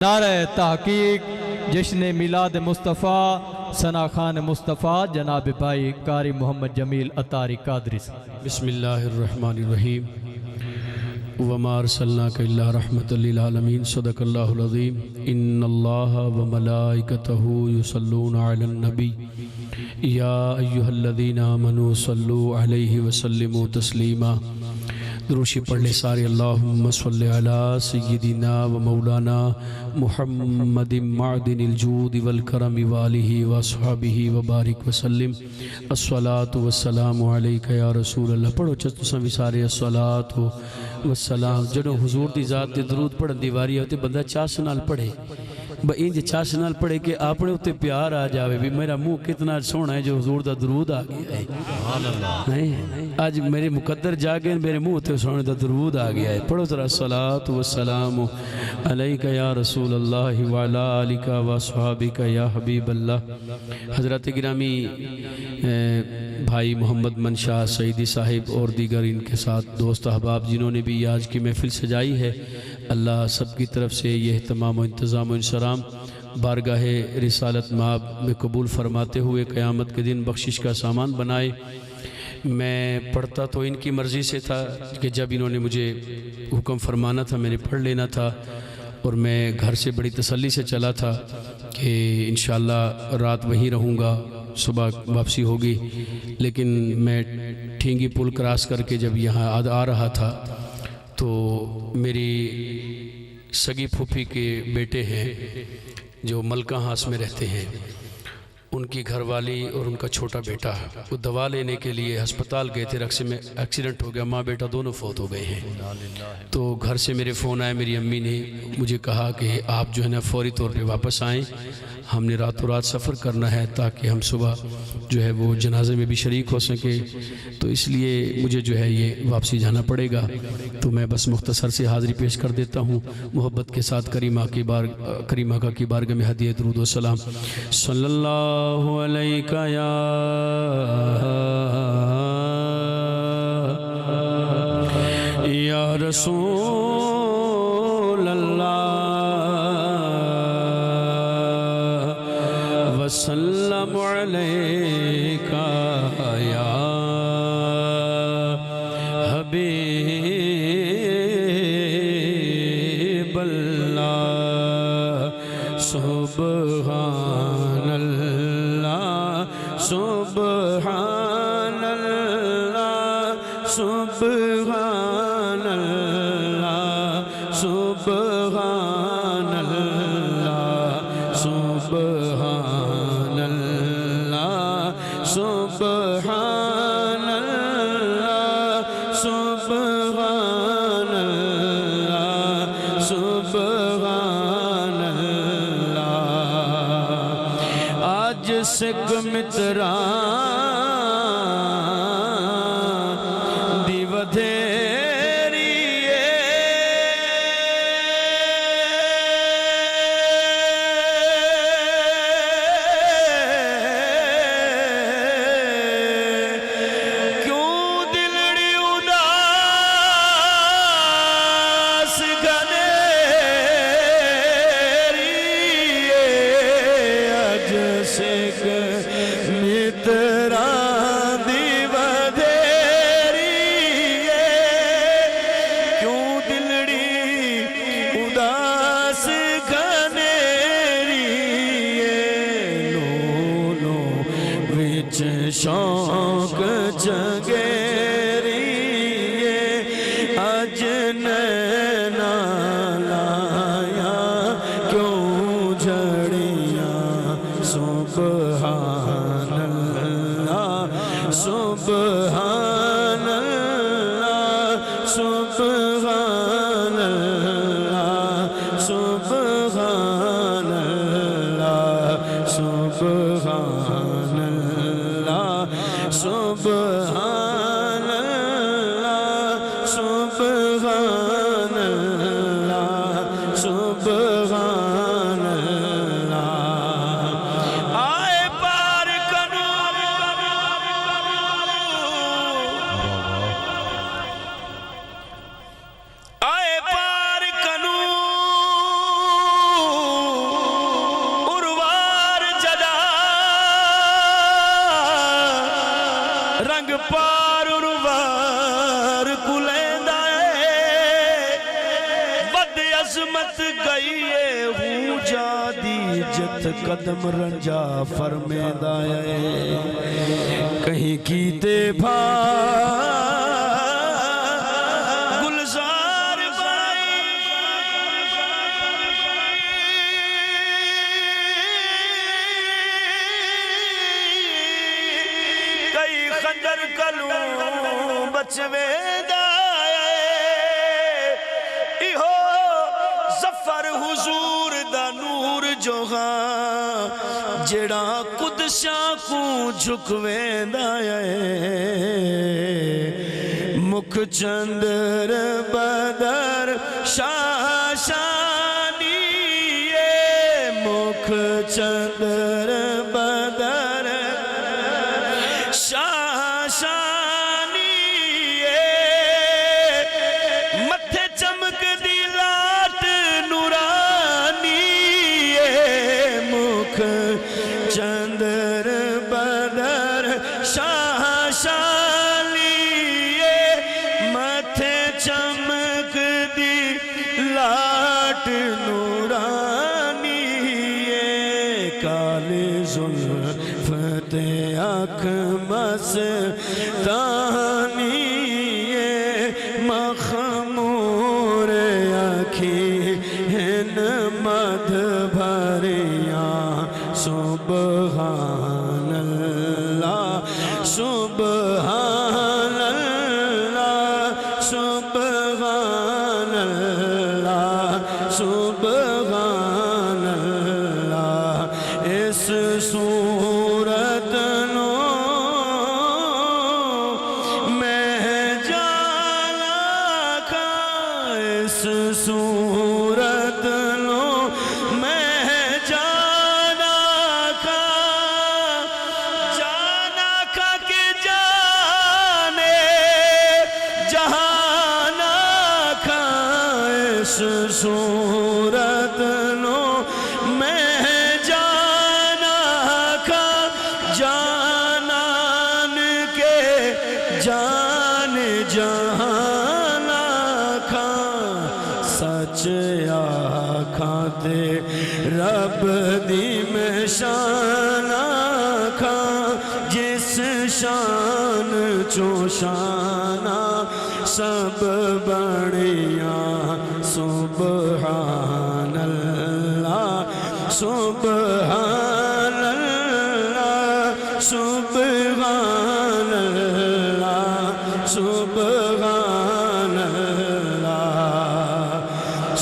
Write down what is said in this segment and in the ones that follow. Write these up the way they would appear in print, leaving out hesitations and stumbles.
نعرہ تحقیق جشن میلاد مصطفیٰ ثنا خان مصطفیٰ جناب بھائی قاری محمد جمیل عطاری قادری صاحب۔ بسم اللہ الرحمن الرحیم وما ارسلناک الا رحمۃ للعالمین صدق اللہ العظیم ان اللہ وملائکتہ یصلون علی النبی یا ایہا الذین آمنوا صلوا علیہ وسلموا تسلیما۔ دروشی پڑھ لے سارے اللہم صلی علی سیدنا و مولانا محمد معدن الجود والکرم والہ واصحابہ وبارک وسلم۔ الصلاة والسلام علیکہ یا رسول اللہ۔ پڑھو چستو سنوی سارے الصلاة والسلام۔ جنہوں حضور دی ذات دے درود پڑھن دیواری ہوتے بندہ چاس نال پڑھے با انج چاس نال پڑھے کہ اپنے ہوتے پیار آ جاوے بھی میرا منہ کتنا سونا ہے جو حضور دا درود آ گیا ہے۔ آج میرے مقدر جاگے میرے منہ ہوتے سونے دا درود آ گیا ہے۔ پڑھو ذرا الصلاة والسلام علیکہ یا رسول اللہ وعلا آلکہ واصحابکہ یا حبیب اللہ۔ حضرت گرامی بھائی محمد منشا سعیدی صاحب اور دیگر ان کے ساتھ دوست احباب جنہوں نے بھی آج کی محفل سجائی ہے، اللہ سب کی طرف سے یہ اہتمام و انتظام و انصرام بارگاہ رسالت مآب میں قبول فرماتے ہوئے قیامت کے دن بخشش کا سامان بنائے۔ میں پڑھتا تو ان کی مرضی سے تھا کہ جب انہوں نے مجھے حکم فرمانا تھا میں نے پڑھ لینا تھا، اور میں گھر سے بڑی تسلی سے چلا تھا کہ انشاءاللہ رات وہیں رہوں گا، صبح واپسی ہوگی۔ لیکن میں ٹھینگی پل کراس کر کے جب یہاں آ رہا تھا تو میری سگی پھوپھی کے بیٹے ہیں جو ملکہ ہاس میں رہتے ہیں، ان کی گھر والی اور ان کا چھوٹا بیٹا وہ دوا لینے کے لیے ہسپتال گئے تھے، رقص میں ایکسیڈنٹ ہو گیا، ماں بیٹا دونوں فوت ہو گئے ہیں۔ تو گھر سے میرے فون آئے، میری امی نے مجھے کہا کہ آپ جو ہے نا فوری طور پہ واپس آئیں، ہم نے راتوں رات سفر کرنا ہے تاکہ ہم صبح جو ہے وہ جنازے میں بھی شریک ہو سکیں، تو اس لیے مجھے جو ہے یہ واپسی جانا پڑے گا۔ تو میں بس مختصر سے حاضری پیش کر دیتا ہوں محبت کے ساتھ کریمہ کا کی بارگاہ میں ہدیہ درود و سلام۔ صلی اللہ علیکہ یا رسول اللہ وسلم علیکہ یا حبیب اللہ۔ سبحان اللہ سبحان اللہ سبحان اللہ سبحان اللہ سبحان اللہ سبحان اللہ سبحان اللہ سبحان اللہ۔ آج سے متران دی ودھیری کیوں دلڑی اداس گھنیری اج سکھ متران دی ودھیری کیوں دلڑی اداس گھنیری لو لو وچ شوق جگیری اج نینا لایا کیوں جھڑیاں۔ سبحان اللہ سبحان اللہ سبحان اللہ سبحان اللہ سبحان اللہ سبحان اللہ سبحان اللہ سبحان اللہ۔ آئے پار کنو جت قدم رنجا فرمیدا ہے کہیں کیتے بھا گلزار بائی کئی خنجر کلوں بچوے حضور دا نور جو ہاں جڑا قدشاں کو جھکویں دائے مکھ چندر بدر شاشانی مکھ چندر بدر شاشانی متھے چمک دی چندر بدر شاشالی متھے چمک دی لاٹ نورانی کالے زلف تے آنکھ مستانی مخمور آنکھیں مدھ بھریاں سبحان اللہ سبحان اللہ سبحان اللہ سبحان اللہ اس صورت نو میں جانا کھا اس صورت نو میں صورت نو میں جانا کھا جانان کے جان جہانا کھا سچ آکھاں تے رب دی میں شانا کھا جس شان چو شانا سب بڑیاں سبحان اللہ سبحان اللہ سبحان اللہ سبحان اللہ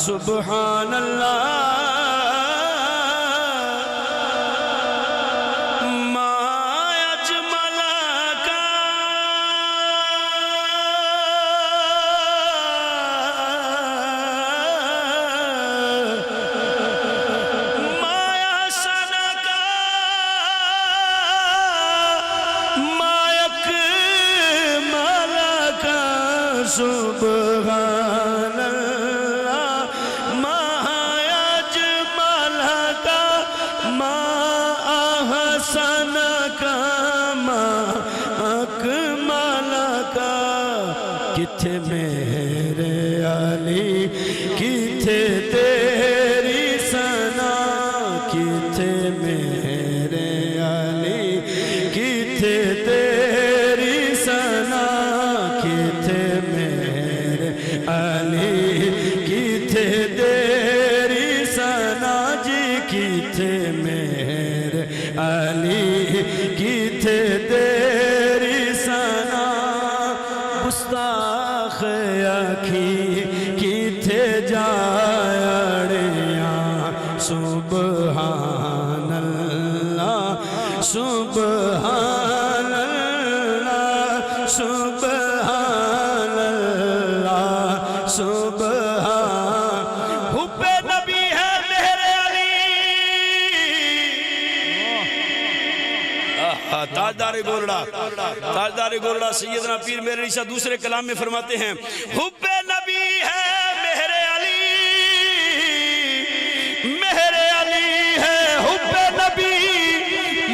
سبحان اللہ سبحان اللہ ما اجملک ما احسنک ما اکملک کتھے میرے علی کتھے تیری ثنا کتھے میرے علی کتھے تیری ثنا کتھے علی کتھے تیری ثنا جی کتھے میرے علی کتھے تیری ثنا گستاخ اکھی کتھے جائڑیاں سبحان اللہ سبحان اللہ سبحان سبحان حب نبی ہے میرے علی تاجدار گولڑا سیدنا پیر میرے علی شاہ دوسرے کلام میں فرماتے ہیں حب نبی ہے میرے علی ہے حب نبی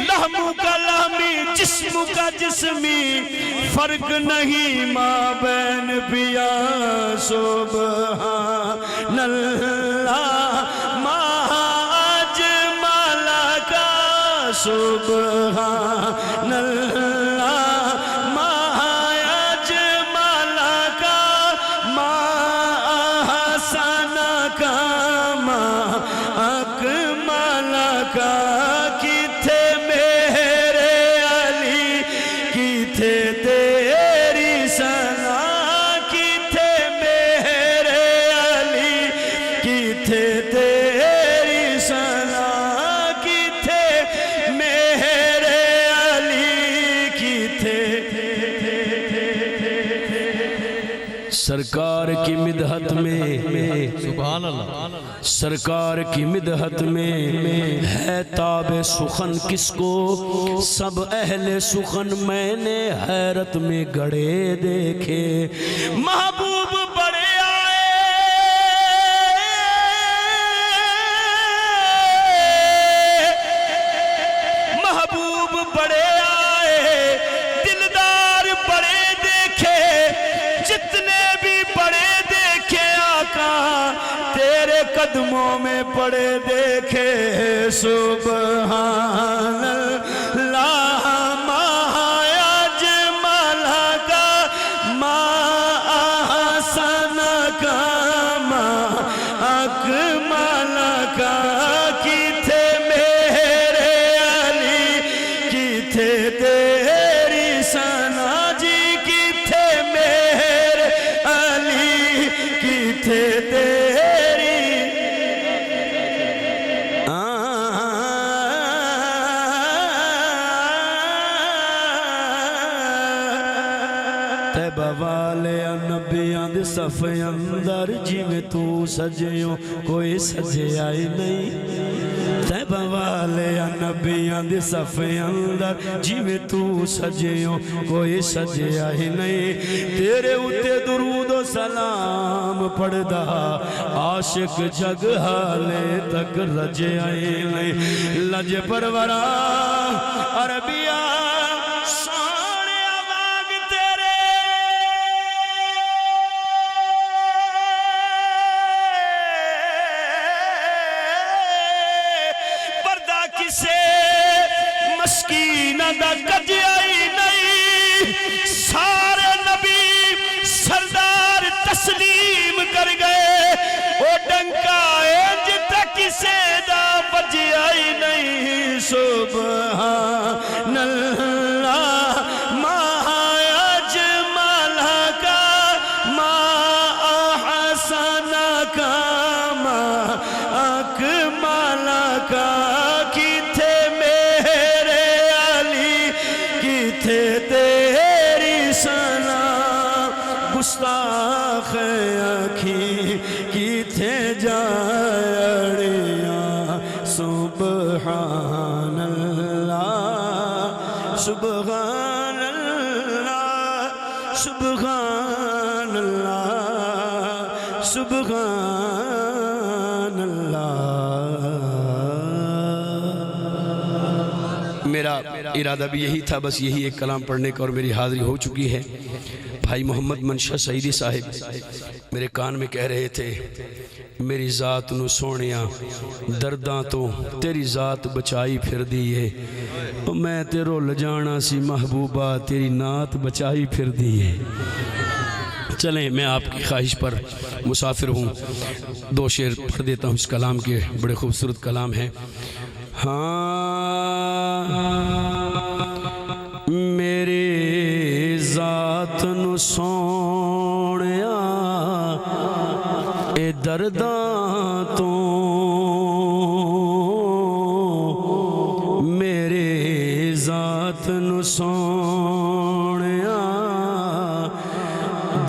لہم کا لہمی جسم کا جسمی فرق نہیں ماں بین پیا سبحان اللہ ما اجمل سبحان اللہ ما اجمل کا ما احسن کا ما اکمل کا کتھے میرے علی کتھے تیری ثنا کتھے میرے علی کتھے تیری ثنا کتھے میرے علی کتھے سرکار کی مدحت میں سبحان اللہ سرکار کی مدحت میں ہے تاب سخن کس کو سب اہل سخن میں نے حیرت میں گڑے دیکھے محبوب بڑے آئے محبوب بڑے آئے دلدار بڑے دیکھے جتنے بھی بڑے دیکھے آقا تیرے قدموں میں پڑے دیکھے سبحان اللہ ما اجمل کا ما احسن کا ما اکمل کا کتھے میرے علی کتھے تیری ثنا جی کتھے میرے علی کتھے تیری تیبہ والے نبیاں دے صف اندر جی میں تو سجیوں کوئی سجے آئی نہیں تیبہ والے نبیاں دے صف اندر جی میں تو سجیوں کوئی سجے آئی نہیں تیرے اتے درود و سلام پڑھ دا عاشق جگ حالے تک رجے آئی نہیں لج پرورا عربیہ سونے آواز تیرے پردہ کسے مسکینہ دا کج آئی نہیں سارے نبی سردار تسلیم کر گئے او ڈنکا جتا کسے دا بج آئی نہیں سبحان اللہ ما اجمل کا ما احسن کا ما اکمل کا کتھے میرے علی کتھے تیری ثنا گستاخ اکھی کتھے جاڑیاں سبحان اللہ سبحان اللہ سبحان اللہ سبحان اللہ میرا ارادہ بھی یہی تھا بس یہی ایک کلام پڑھنے کا اور میری حاضری ہو چکی ہے بھائی محمد منشا سعیدی صاحب میرے کان میں کہہ رہے تھے میری ذات نو سونیاں درداں تو تیری ذات بچائی پھر دیئے میں تے رول جانا سی محبوبہ تیری نات بچائی پھر دیئے چلیں میں آپ کی خواہش پر مسافر ہوں دو شعر پڑھ دیتا ہوں اس کلام کے بڑے خوبصورت کلام ہیں میری ذات نو سونیا اے درداں تو میرے ذات نو سونیا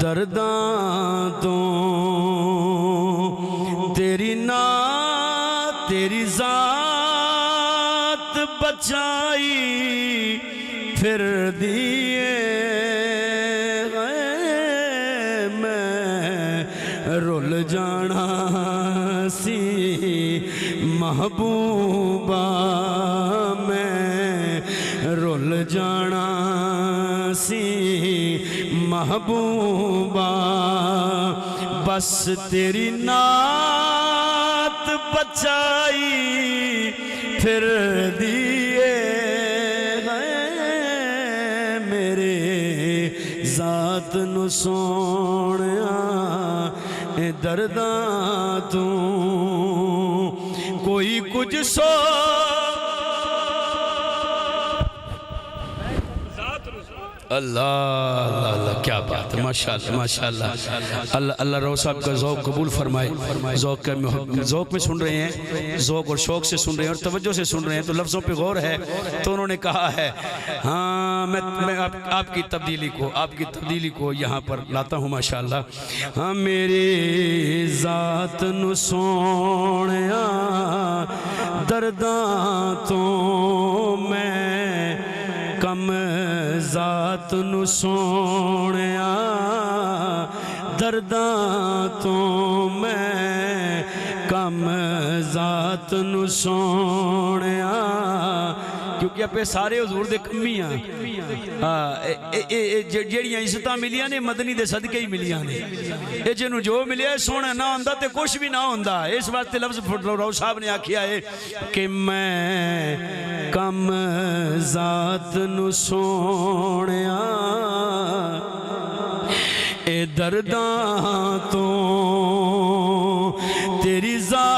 درداں تو تیری نات تیری ذات بچائی پھر دیئے میں رول جانا سی محبوبہ میں رول جانا سی محبوبہ بس تیری نات بچائی پھر دیئے نو سونیا اے درداں تو کوئی کچھ سو اللہ اللہ اللہ کیا بات ہے ماشاءاللہ ماشاءاللہ اللہ اللہ رو صاحب کا ذوق قبول فرمائے ذوق میں سن رہے ہیں ذوق اور شوق سے سن رہے ہیں اور توجہ سے سن رہے ہیں تو لفظوں پہ غور ہے تو انہوں نے کہا ہے ہاں میں آپ کی تبدیلی کو یہاں پر لاتا ہوں ماشاءاللہ ہاں میری ذات نو سونیا درداں تو میں کم ذات نو سونیا درداں تو میں کم ذات نو سونیا کیونکہ اپنے سارے حضور دے کمی ہیں جیڑیاں عزتاں ملیاں نے مدنی دے صدقے ہی ملیاں نے یہ جنہوں جو ملیا سونا نہ ہوندہ تے کچھ بھی نہ ہوندہ اس واسطے لفظ رو صاحب نے آکھیا ہے کہ میں کم ذات نو سونیا اے درداں تو تیری ذات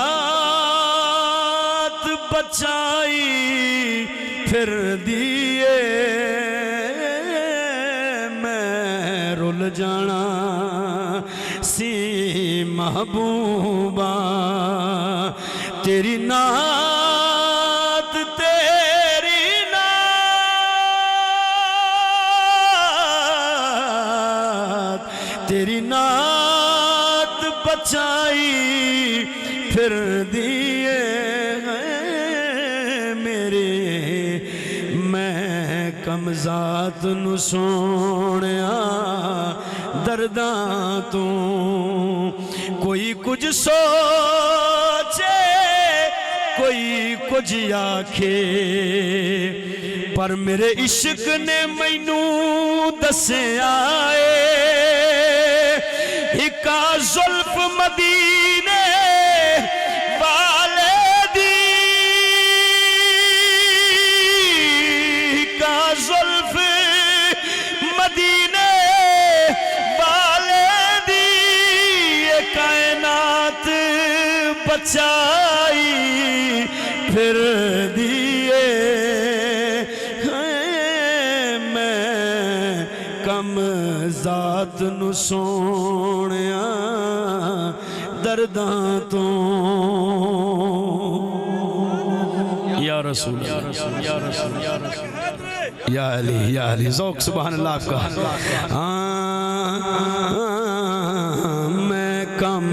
بچائی پھر دیئے میں رول جانا سی محبوبہ تیری نعت تیری نعت تیری نعت بچائی پھر دیئے کم ذات نو سونیا درداں تو کوئی کچھ سوچے کوئی کچھ آکھے پر میرے عشق نے مینوں دسے آئے ہکا زلف مدینے بچائی پھر دیئے میں کم ذات نو سونیا درداں تو یا رسول یا علی ذوق سبحان اللہ آپ کا میں کم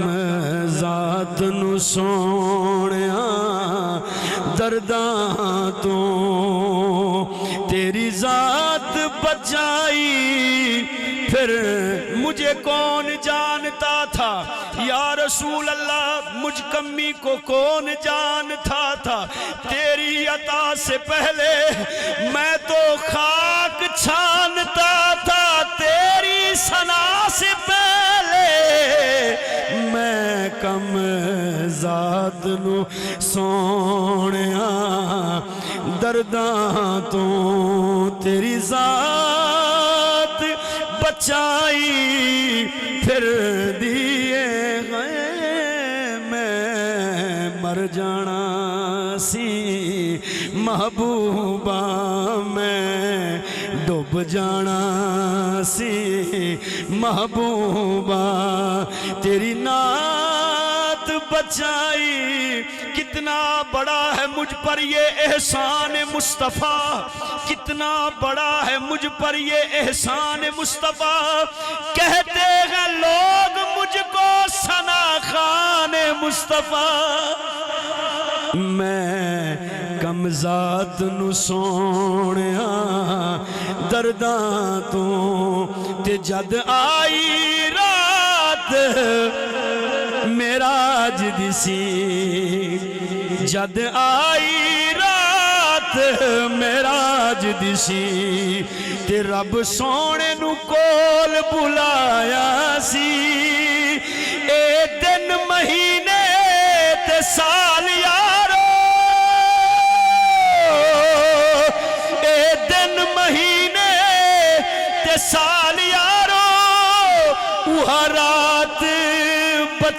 ذات نو سونیا درداں تو تیری ذات بچائی پھر مجھے کون جانتا تھا یا رسول اللہ مجھ کمی کو کون جانتا تھا تیری عطا سے پہلے میں تو خاک چھانتا تھا تیری ثنا سے پہلے میں کم ذات نو سونیا درداں تو تیری ذات بچائی پھر دیئے گئے میں مر جانا سی محبوبہ میں ڈوب جانا سی محبوبہ تیری نعت بچائی کتنا بڑا ہے مجھ پر یہ احسان مصطفیٰ کتنا بڑا ہے مجھ پر یہ احسان مصطفیٰ کہتے ہیں لوگ مجھ کو ثنا خان مصطفیٰ میں کم ذات نو سونیا درداں تو تے جد آئی رات معراج دی سی جد آئی رات معراج دی سی تے رب سونے نو کول بلایا سی اے دن مہینے تے سال یارو اے دن مہینے تے سال یارو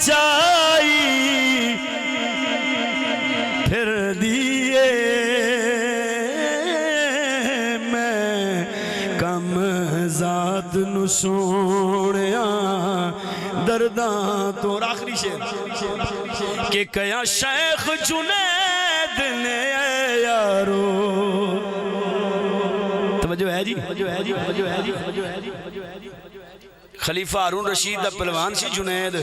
بچائی پھر دیے میں کم ذات نو سونیا درداں تو۔ اور آخری شعر کہ کیا شیخ جنید نے یارو، توجہ ہے جی، خلیفہ ہارون رشید دا پہلوان سی جنید،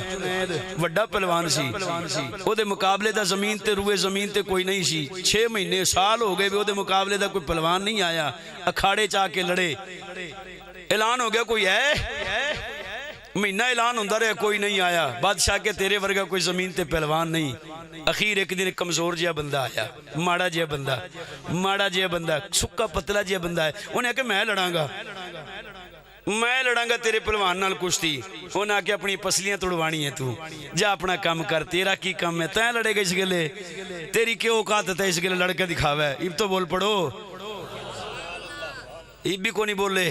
وڈا پہلوان سی، او دے مقابلے دا زمین تے روئے زمین تے کوئی نہیں سی، 6 مہینے سال ہو گئے بھی او دے مقابلے دا کوئی پہلوان نہیں آیا، اکھاڑے چاہ کے لڑے، اعلان ہو گیا کوئی ہے، مہینہ اعلان ہوندہ رہے کوئی نہیں آیا، بادشاہ کے تیرے ورگا کوئی زمین تے پہلوان نہیں۔ اخیر ایک دن ایک کمزور جیا بندہ آیا، ماڑا جیا بندہ، سکا پتلا جیا بندہ ہے، انہیں کہا میں لڑاں گا تیرے پہلوان نال کشتی، انہیں کہا اپنی پسلیاں توڑوانی ہے تو جا اپنا کام کر، تیرا کی کام ہے، تین لڑے گا اس گلے، تیری کیوں اوقات ہے اس گلے لڑکا دکھاوا ہے، اب تو بول پڑو، اب بھی کو نہیں بولے،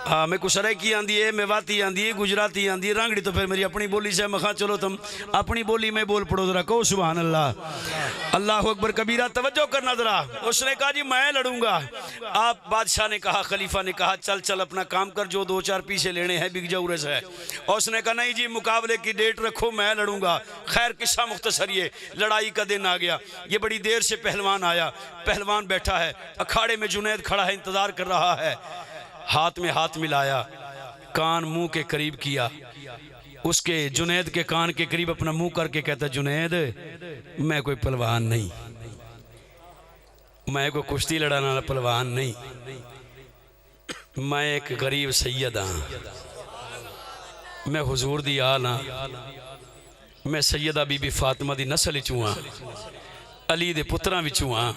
ہاں میں کسرے کی آندھی ہے، میواتی آندھی ہے، گجراتی آندھی ہے، رانگڑی تو پھر میری اپنی بولی سے مخواہ چلو تم اپنی بولی میں بول پڑو ذرا، کہو سبحان اللہ، اللہ اکبر کبیرہ، توجہ کرنا ذرا۔ اس نے کہا جی میں لڑوں گا، آپ بادشاہ نے کہا، خلیفہ نے کہا چل اپنا کام کر، جو 2-4 پیسے لینے ہیں بگ جاؤ سے ہے، اور اس نے کہا نہیں جی مقابلے کی ڈیٹ رکھو میں لڑوں گا۔ خیر قصہ مختصر یہ لڑائی کا دن آ گیا، یہ بڑی دیر سے پہلوان آیا، پہلوان بیٹھا ہے، اکھاڑے میں جنید کھڑا ہے انتظار کر رہا ہے، ہاتھ میں ہاتھ ملایا، کان منہ کے قریب کیا، اس کے جنید کے کان کے قریب اپنا منہ کر کے کہتا جنید میں کوئی پہلوان نہیں، میں کوئی کشتی لڑانا والا پہلوان نہیں، میں ایک غریب سید ہاں، میں حضور دی آل ہاں، میں سیدہ بی بی فاطمہ دی نسل وچوں ہاں، علی دے پتراں وچوں ہاں،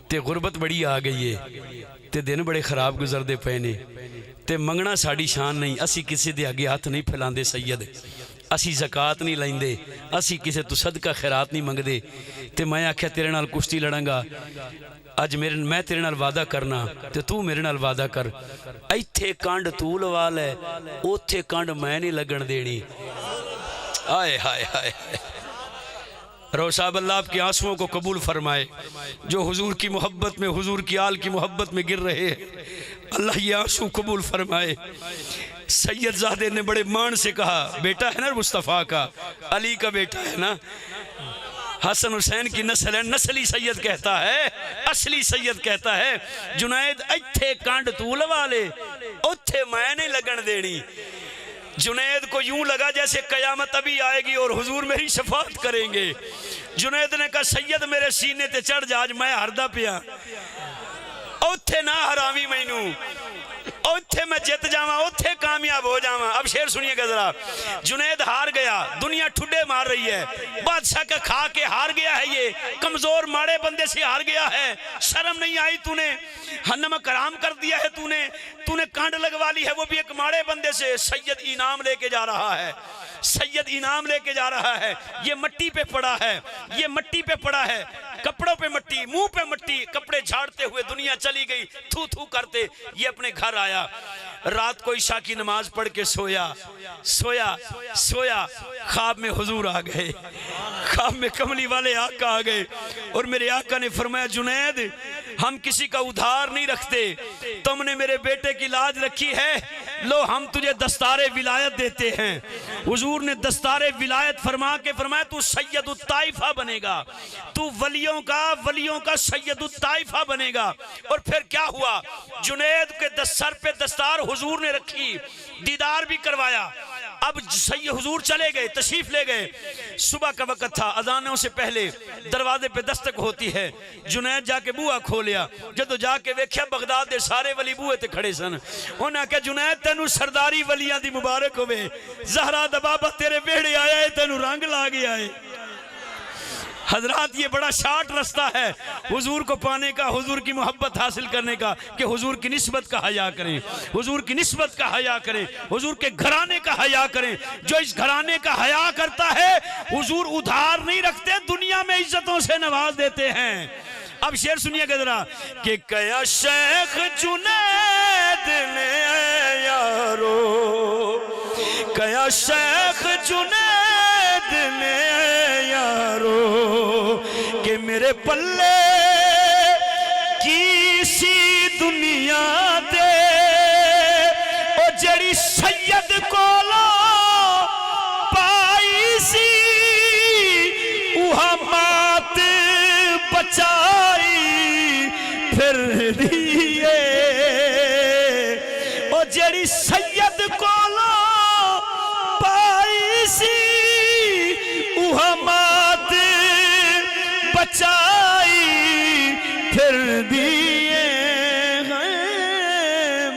تے غربت بڑی آ گئی ہے، تے دن بڑے خراب گزر دے پہنے، تے منگنا ساڑی شان نہیں، اسی کسی دے آگے ہاتھ نہیں پھیلان دے سید، اسی زکاة نہیں لائن دے، اسی کسی تو صدقہ خیرات نہیں منگ دے، تے میں آکھیا تیرے نال کشتی لڑاں گا، آج میں تیرے نال وعدہ کرنا، تے تو میرے نال وعدہ کر، ایتھے کانڈ تو لوال ہے، اوتھے کانڈ میں نہیں لگن دینی، آئے ہائے ہائے رو صاحب اللہ آپ کے آنسوؤں کو قبول فرمائے، جو حضور کی محبت میں، حضور کی آل کی محبت میں گر رہے ہیں، اللہ یہ آنسو قبول فرمائے۔ سید زادے نے بڑے مان سے کہا، بیٹا ہے نا مصطفیٰ کا، علی کا بیٹا ہے نا، حسن حسین کی نسل ہے، نسلی سید کہتا ہے، اصلی سید کہتا ہے، جنید ایتھے کانڈ طول والے اتھے میں نہیں لگن دینی۔ جنید کو یوں لگا جیسے قیامت ابھی آئے گی اور حضور میری شفاعت کریں گے۔ جنید نے کہا سید میرے سینے تے چڑھ جا، آج میں ہردہ پیا، اوتھے نہ حرامی مینوں، اوتھے میں جت جاواں، اوتھے کامیاب ہو جاواں۔ اب شعر سنیے گا ذرا، جنید ہار گیا، دنیا ٹھڈے مار رہی ہے، بادشاہ کا کھا کے ہار گیا ہے، یہ کمزور ماڑے بندے سے ہار گیا ہے، شرم نہیں آئی تو نے، نمک حرام کر دیا ہے تو نے کانڈ لگوا لی ہے، وہ بھی ایک ماڑے بندے سے۔ سید انعام لے کے جا رہا ہے، سید انعام لے کے جا رہا ہے، یہ مٹی پہ پڑا ہے، یہ مٹی پہ پڑا ہے، کپڑوں پہ مٹی، منہ پہ مٹی، کپڑے جھاڑتے ہوئے دنیا چلی گئی، تھو تھو کرتے یہ اپنے گھر آیا۔ رات کو عشاء کی نماز پڑھ کے سویا، خواب میں حضور آ گئے، خواب میں کملی والے آقا آ گئے، اور میرے آقا نے فرمایا جنید ہم کسی کا ادھار نہیں رکھتے، تم نے میرے بیٹے کی لاج رکھی ہے، لو ہم تجھے دستار ولایت دیتے ہیں۔ حضور نے دستار ولایت فرما کے فرمایا تو سید الطائفہ بنے گا، تو ولیوں کا سید الطائفہ بنے گا۔ اور پھر کیا ہوا، جنید کے سر پہ دستار حضور نے رکھی، دیدار بھی کروایا۔ اب سید حضور چلے گئے، تشریف لے گئے، صبح کا وقت تھا، اذانوں سے پہلے دروازے پہ دستک ہوتی ہے، جنید جا کے بوہا کھولیا، جدو جا کے ویکھیا بغداد دے سارے ولی بوہے تے کھڑے سن، انہاں کہا جنید تینو سرداری ولیاں دی مبارک ہوئے، زہرا دا بابا تیرے بیڑے آیا ہے، تینو رنگ لا گیا ہے۔ حضرات یہ بڑا شارٹ رستہ ہے حضور کو پانے کا، حضور کی محبت حاصل کرنے کا، کہ حضور کی نسبت کا حیا کریں، حضور کی نسبت کا حیا کریں، حضور کے گھرانے کا حیا کریں۔ جو اس گھرانے کا حیا کرتا ہے حضور ادھار نہیں رکھتے، دنیا میں عزتوں سے نواز دیتے ہیں۔ اب شعر سنیے گا ذرا، کہ کیا شیخ جنید نے یارو، کیا شیخ جنید کرو کہ میرے پلے کسی دنیا دے او جڑی سید کولو پائی سی وہاں مات بچائی پھر دیئے او جڑی سید کولو پائی سی وہاں مات بچائی پھر دیئے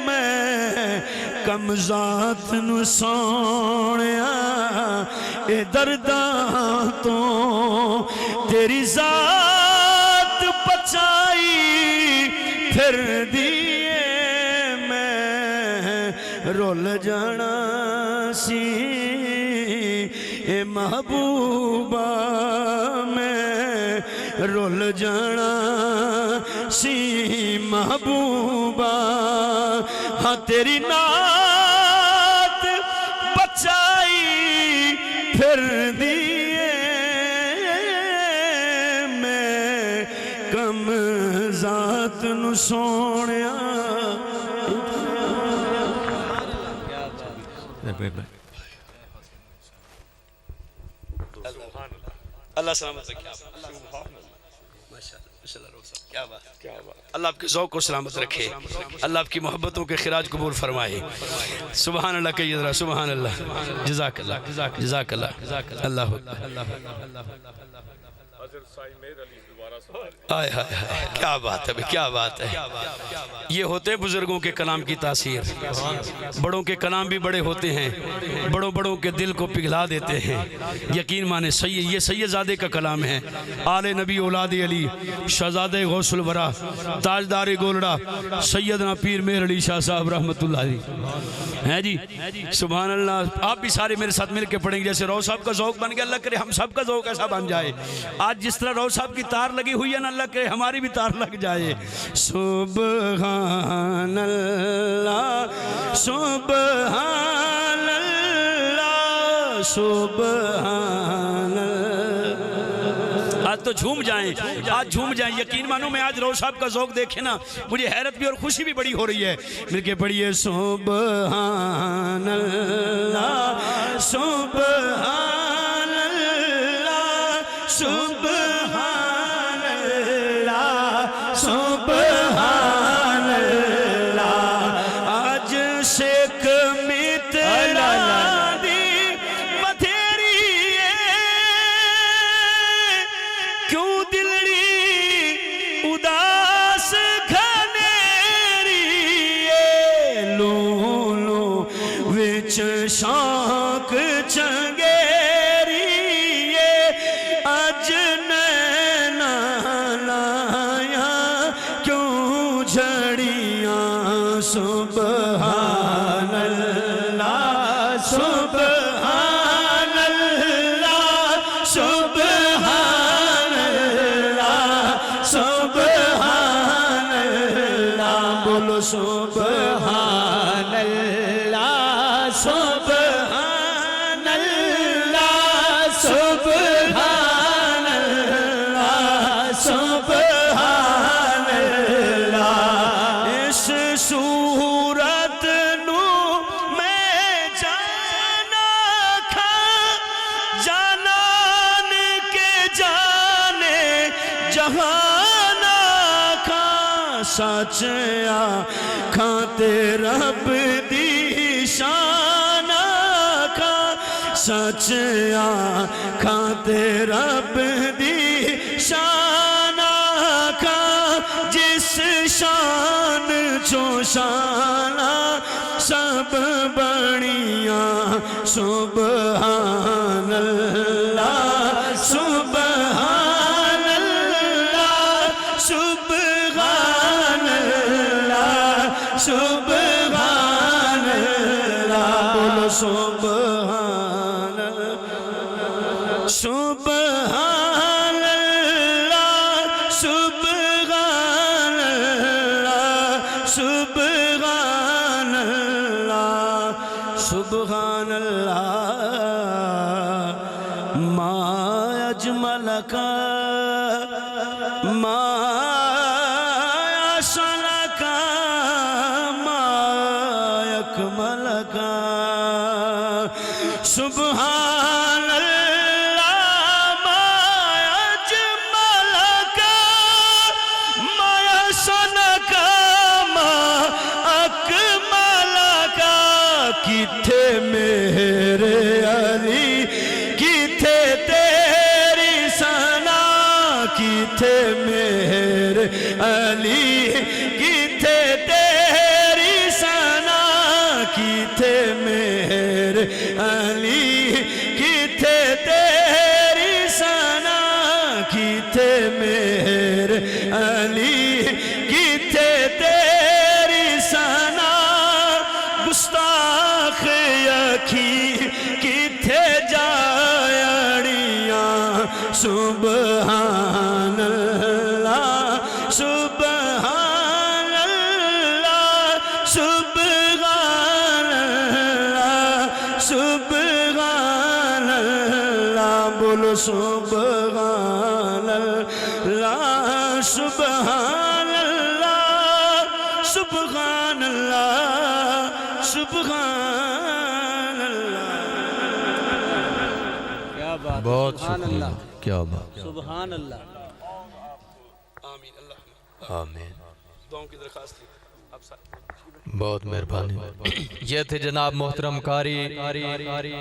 میں کم ذات نو سونیا اے درداں تو تیری ذات بچائی پھر دیئے میں رول جانا سی اے محبوبہ میں رول جانا سی محبوبہ ہاں تیری نات بچائی پھر دیئے میں کم ذات نو سونیا اللہ سلامت رکھے اللہ آپ کے ذوق کو سلامت رکھے اللہ آپ کی محبتوں کے خراج قبول فرمائے سبحان اللہ کہیے ذرا سبحان اللہ جزاک اللہ جزاک اللہ اللہ آئے آئے آئے کیا بات ہے کیا بات ہے یہ ہوتے ہیں بزرگوں کے کلام کی تاثیر بڑوں کے کلام بھی بڑے ہوتے ہیں بڑوں کے دل کو پگھلا دیتے ہیں یقین مانے یہ سید زادے کا کلام ہے آل نبی اولاد علی شہزادہ غوث الورا تاجدار گولڑا سیدنا پیر مہر علی شاہ صاحب رحمت اللہ علیہ ہیں جی سبحان اللہ آپ بھی سارے میرے ساتھ مل کے پڑھیں گے جیسے رو صاحب کا ذوق بن گیا اللہ کرے ہم سب کا ذوق ایسا بن جائے آج جس طرح رو صاحب کی تار لگی ہوئی ہے نا اللہ کرے ہماری بھی تار لگ جائے سبحان اللہ سبحان اللہ سبحان اللہ آج تو جھوم جائیں یقین مانو میں آج رو صاحب کا ذوق دیکھیں نا مجھے حیرت بھی اور خوشی بھی بڑی ہو رہی ہے مل کے پڑھیے سبحان اللہ سبحان اللہ سبحان اللہ سبحان اللہ آج شیک مترا دی مدھیری کیوں دلڑی اداس گھنیری لولو وچ شوق چنگیری اج نینا لایا کیوں جھڑیاں سبحان اللہ سبحان اللہ سبحان اللہ سبحان اللہ بولو سبحان اللہ سبحان اللہ سبحان اللہ سبحان اللہ اس صورت نو میں جانا کھا جانان کے جانے جہانا کھا سچ آکھاں تے رب دی شان آکھاں سچ آکھاں تے رب دی شان آکھاں جس شان چو شان سب بڑیاں سبحان اللہ سبحان اللہ سبحان اللہ سبحان اللہ بولو سبحان اللہ سبحان اللہ سبحان اللہ سبحان اللہ سبحان اللہ ما اجمل لك ما يصلك ما يكملك سبحان الله ما يجملك ما يصلك ما أكملك کتھے میرے علی کتھے تیری ثنا کتھے میرے علی کتھے تیری ثنا کتھے میرے علی کتھے تیری ثنا کتھے میرے علی کتھے تیری ثنا گستاخ یکی کتھے جایڑیاں سبحان اللہ سبحان اللہ سبحان اللہ سبحان اللہ بولو سبحان اللہ سبحان اللہ سبحان اللہ سبحان اللہ کیا بات بہت سبحان شکریہ اللہ کیا بات سبحان اللہ آمین اللہ آمین دعاؤں کی درخواست تھی آپ ساتھ بہت مہربانی یہ تھے جناب محترم قاری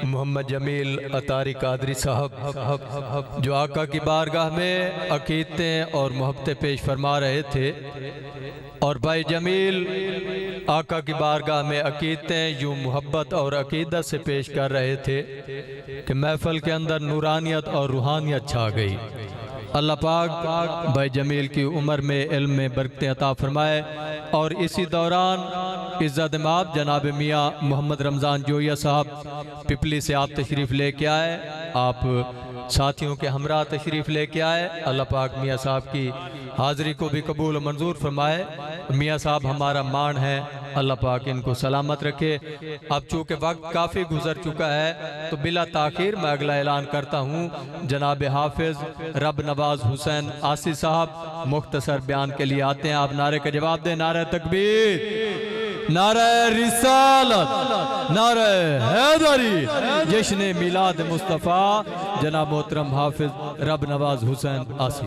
محمد جمیل اطاری قادری صاحب جو آقا کی بارگاہ میں عقیدتیں اور محبتیں پیش فرما رہے تھے اور بھائی جمیل آقا کی بارگاہ میں عقیدتیں یوں محبت اور عقیدت سے پیش کر رہے تھے کہ محفل کے اندر نورانیت اور روحانیت چھا گئی اللہ پاک بھائی جمیل کی عمر میں علم میں برکتیں عطا فرمائے اور اسی دوران عزت مآب جناب میاں محمد رمضان جویہ صاحب پپلی سے آپ تشریف لے کے آئے آپ ساتھیوں کے ہمراہ تشریف لے کے آئے اللہ پاک میاں صاحب کی حاضری کو بھی قبول و منظور فرمائے میاں صاحب ہمارا مان ہے اللہ پاک ان کو سلامت رکھے اب چونکہ وقت کافی گزر چکا ہے تو بلا تاخیر میں اگلا اعلان کرتا ہوں جناب حافظ رب نواز حسین آسی صاحب مختصر بیان کے لیے آتے ہیں آپ نعرے کا جواب دیں نعرہ تکبیر نعرہ رسالت نعرہ حیدری جشن میلاد مصطفیٰ جناب محترم حافظ رب نواز حسین آسی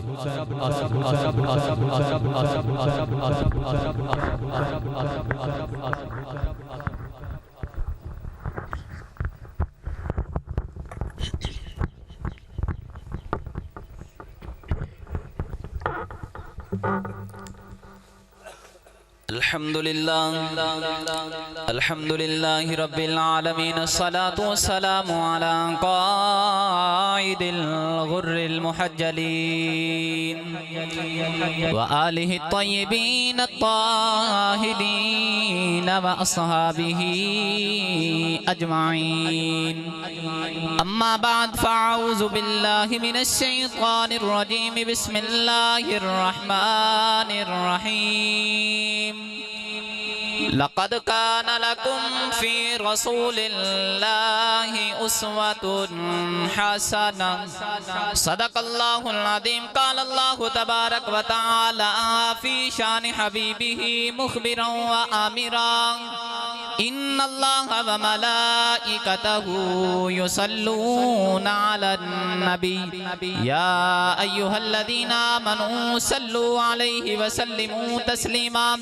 الحمد لله رب العالمين الصلاة والسلام على قائد الغر المحجلين وآله الطيبين الطاهرين وأصحابه أجمعين أما بعد فأعوذ بالله من الشيطان الرجيم بسم الله الرحمن الرحيم لقد كان لكم في رسول الله أسوة حسنة صدق الله العظيم قال الله تبارك وتعالى في شان حبيبه مخبرا وآمرا إن الله وملائكته يصلون على النبي يا أيها الذين آمنوا صلوا عليه وسلموا تسليما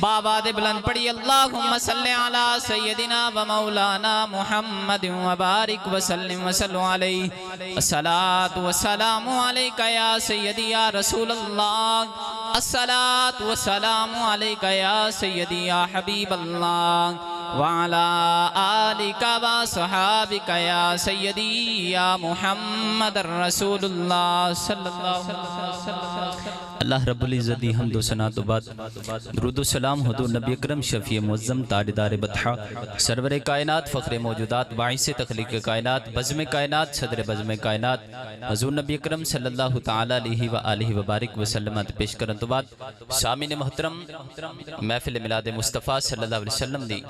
باباد بلند پڑھی اللہم صلی علی سیدنا و مولانا محمد وبارک وسلم وسلم علیہ الصلاة والسلام علیکہ یا سیدی یا رسول اللہ الصلاة والسلام علیکہ یا سیدی یا حبیب اللہ وعلى آلك وصحابك يا سيدي يا محمد رسول الله صلى الله عليه وسلم اللہ رب العزت دی حمد و ثنا تو بعد درود و سلام حضور نبی اکرم شفیع معظم تاجدار بطحہ سرور کائنات فخر موجودات باعث تخلیق کائنات بزم کائنات صدر بزم کائنات حضور نبی اکرم صلی اللہ تعالی علیہ وآلہ وبارک وسلم پیش کرن تو بعد سامعین محترم محفل میلاد مصطفیٰ صلی اللہ علیہ وسلم دی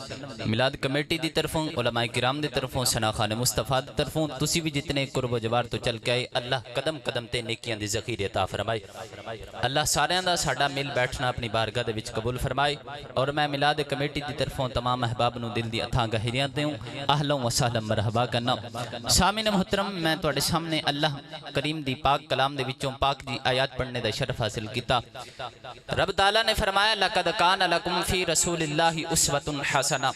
میلاد کمیٹی دی طرفوں علماء کرام دی طرفوں ثنا خان مصطفیٰ دی طرفوں تسی بھی جتنے قرب و جوار تو چل کے آئے اللہ قدم قدم تے نیکیاں دی ذخیرے عطا فرمائے اللہ سارے دا ساڈا مل بیٹھنا اپنی بارگاہ دے وچ قبول فرمائے اور میں میلاد کمیٹی دی طرفوں تمام احباب نو دل دی اتھاں گہریاں دیوں اہلا و سہلا مرحبا کرنا سامعین محترم میں تواڈے سامنے اللہ کریم دی پاک کلام دے وچوں پاک دی آیات پڑھنے دا شرف حاصل کیتا رب تعالیٰ نے فرمایا لقد کان لکم فی رسول اللہ اسوۃ حسنہ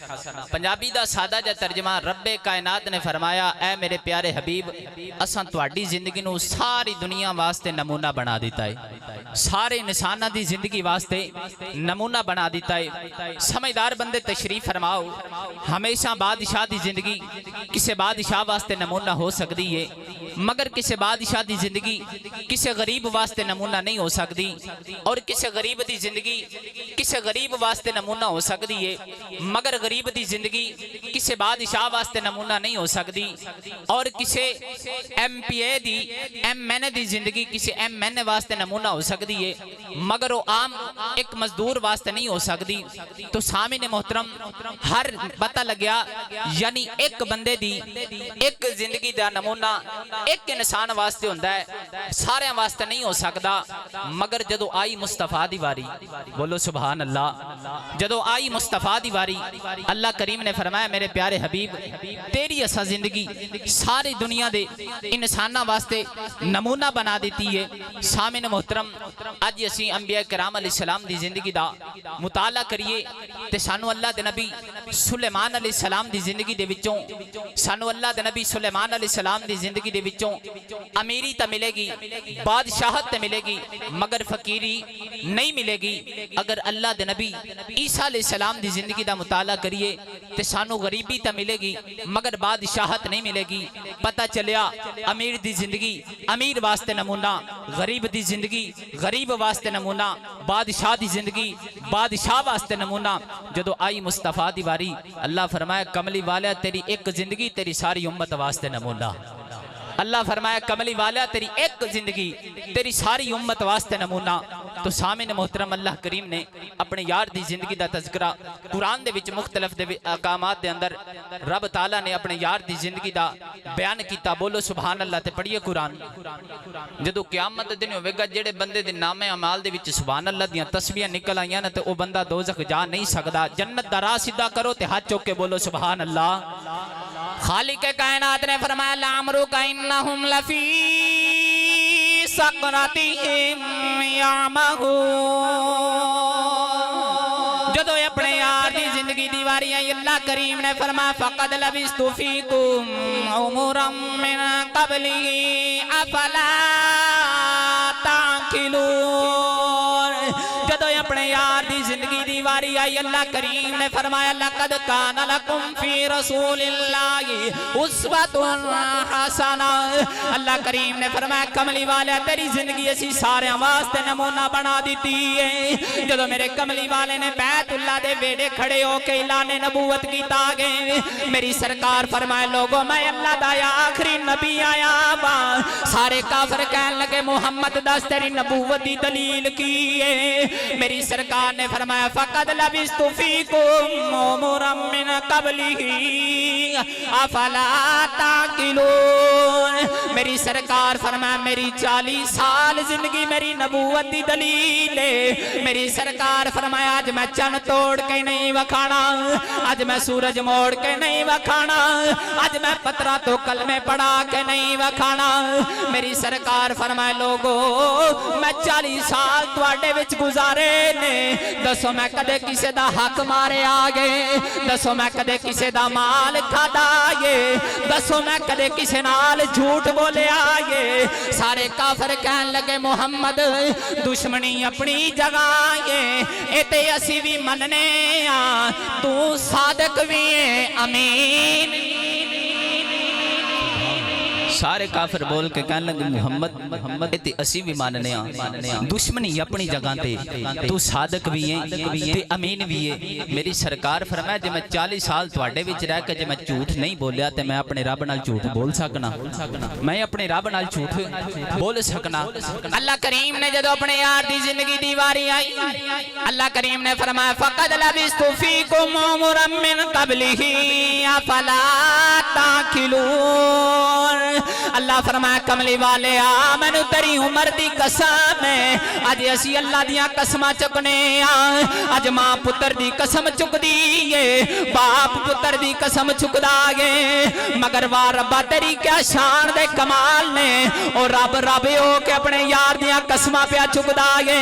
پنجابی دا سادہ جا ترجمہ رب کائنات نے فرمایا اے میرے پیارے حبیب اساں تواڈی زندگی نو ساری دنیا واسطے نمونہ بنا دیتا ہے سارے انسانہ دی زندگی واسطے نمونہ بنا دیتا ہے سمجھدار بندے تشریف فرماؤ ہمیشہ بادشاہ دی زندگی کسے بادشاہ واسطے نمونہ ہو سکتی ہے مگر کسے بادشاہ دی زندگی کسے غریب واسطے نمونہ نہیں ہو سکتی اور کسے غریب دی زندگی کسے غریب واسطے نمونہ ہو سکتی ہے مگر غریب دی زندگی کسے بادشاہ واسطے نمونہ نہیں ہو سکتی اور کسے ایم پی اے دی ایم این اے دی زندگی کسے ایم این اے واسطے نمونہ ہو سکتی ہے مگر وہ عام ایک مزدور واسطے نہیں ہو سکتی تو سامعین محترم ہر پتہ لگیا یعنی ایک بندے دی ایک زندگی دا نمونہ ایک انسان واسطے ہوندہ ہے سارے واسطے نہیں ہو سکتا مگر جدو آئی مصطفیٰ دی واری بولو سبحان اللہ جدو آئی مصطفیٰ دی واری اللہ کریم نے فرمایا میرے پیارے حبیب تیری اسا زندگی ساری دنیا دے انسانہ واسطے نمونہ بنا دیتی ہے سامعین محترم آج اسی انبیاء کرام علیہ السلام دی زندگی دا مطالعہ کریے تے سانو اللہ دے نبی سلیمان علیہ السلام دی زندگی دے وچوں سانو اللہ دے نبی سلیمان علیہ السلام دی زندگی دے وچوں امیری تا ملے گی بادشاہت تا ملے گی مگر فقیری نہیں ملے گی اگر اللہ دے نبی عیسیٰ علیہ السلام دی زندگی دا مطالعہ کریے تے سانو غریبی تا ملے گی مگر بادشاہت نہیں ملے گی پتہ چلیا امیر دی زندگی امیر واسطے نمونہ غریب دی زندگی غریب واسطے نمونہ بادشاہ دی زندگی بادشاہ واسطے نمونہ جدو آئی مصطفیٰ دی واری اللہ فرمایا کملی والا تیری ایک زندگی تیری ساری امت واسطے نمونہ اللہ فرمایا کملی والا تیری ایک زندگی تیری ساری امت واسطے نمونہ تو سامعین محترم اللہ کریم نے اپنے یار دی زندگی دا تذکرہ قرآن دے وچ مختلف دے اقامات دے اندر رب تعالیٰ نے اپنے یار دی زندگی دا بیان کیتا بولو سبحان اللہ تے پڑھیے قرآن جدو قیامت دن ہوئے گا جڑے بندے دے نام اعمال دے وچ سبحان اللہ دیاں تسبیحاں نکل آئیاں تے او بندہ دوزخ جا نہیں سکدا جنت دا راہ سیدھا کرو تے ہاتھ چوک کے بولو سبحان اللہ خالق کائنات نے فرمایا لعمرک انہم لفی سقرتہم یعمہون جدو اپنے یار دی زندگی دیواری آئی اللہ کریم نے فرمایا فقد لبثت فیکم عمرا من قبلی افلا تعقلون جدو اپنے یار دی زندگی دیواری آئی اللہ کریم نے فرمایا لقد کان لکم فی رسول اللہ اسوۃ حسنہ اللہ کریم نے فرمایا کملی والے تیری زندگی اسی سارے واسطے نمونہ بنا دیتی ہے جدو میرے کملی والے نے بیت اللہ دے بیڑے کھڑے ہو کے اعلان نبوت کی تاگے میری سرکار فرمائے لوگوں میں اللہ دا یا آخری نبی آیا با سارے کافر کہنے لگے محمد دس تیری نبوت دی دلیل کی ہے میری سرکار نے فرمایا فقد لبثت فیکم عمرا من قبلہ افلا تعقلون میری سرکار فرمایا میری 40 سال زندگی میری نبوت دی دلیل ہے میری سرکار فرمایا آج میں چن توڑ کے نہیں وکھانا آج میں سورج موڑ کے نہیں وکھانا آج میں پترہ تو کلمے پڑھا کے نہیں وکھانا میری سرکار فرمائے لوگو میں 40 سال تواڈے وچ گزارے نے دسو میں کدے کسے دا حق مارے آگے دسو میں کدے کسے دا مال کھادا آگے دسو میں کدے کسے نال جھوٹ بولے آگے سارے کافر کہن لگے محمد دشمنی اپنی جگہ آگے ایتے اسی بھی مننے تو صادق بھی امین سارے کافر بول کے کہنے لگے محمد تے اسی بھی ماننے ہاں، دشمنی اپنی جگہ تے، تو صادق بھی ہے تے امین بھی ہے۔ میری سرکار فرمایا جے میں 40 سال تواڈے وچ رہ کے جے میں جھوٹ نہیں بولیا تے میں اپنے رب نال جھوٹ بول سکنا، میں اپنے رب نال جھوٹ بول سکنا۔ اللہ کریم نے جدو اپنے یار دی زندگی دی واری آئی، اللہ کریم نے فرمایا فقد لبثت فیکم عمرا من قبلہ افلا تاکلون۔ اللہ فرمایا کملی والے میں نے تیری عمر دی قسم ہے، اج اسی اللہ دیاں قسماں چکنے اج ماں پتر دی قسم چک دیئے، باپ پتر دی قسم چک داگے، مگر واہ ربا تیری کیا شان دے کمال نے، اور رب ہو کے اپنے یار دیاں قسماں پیا چک داگے۔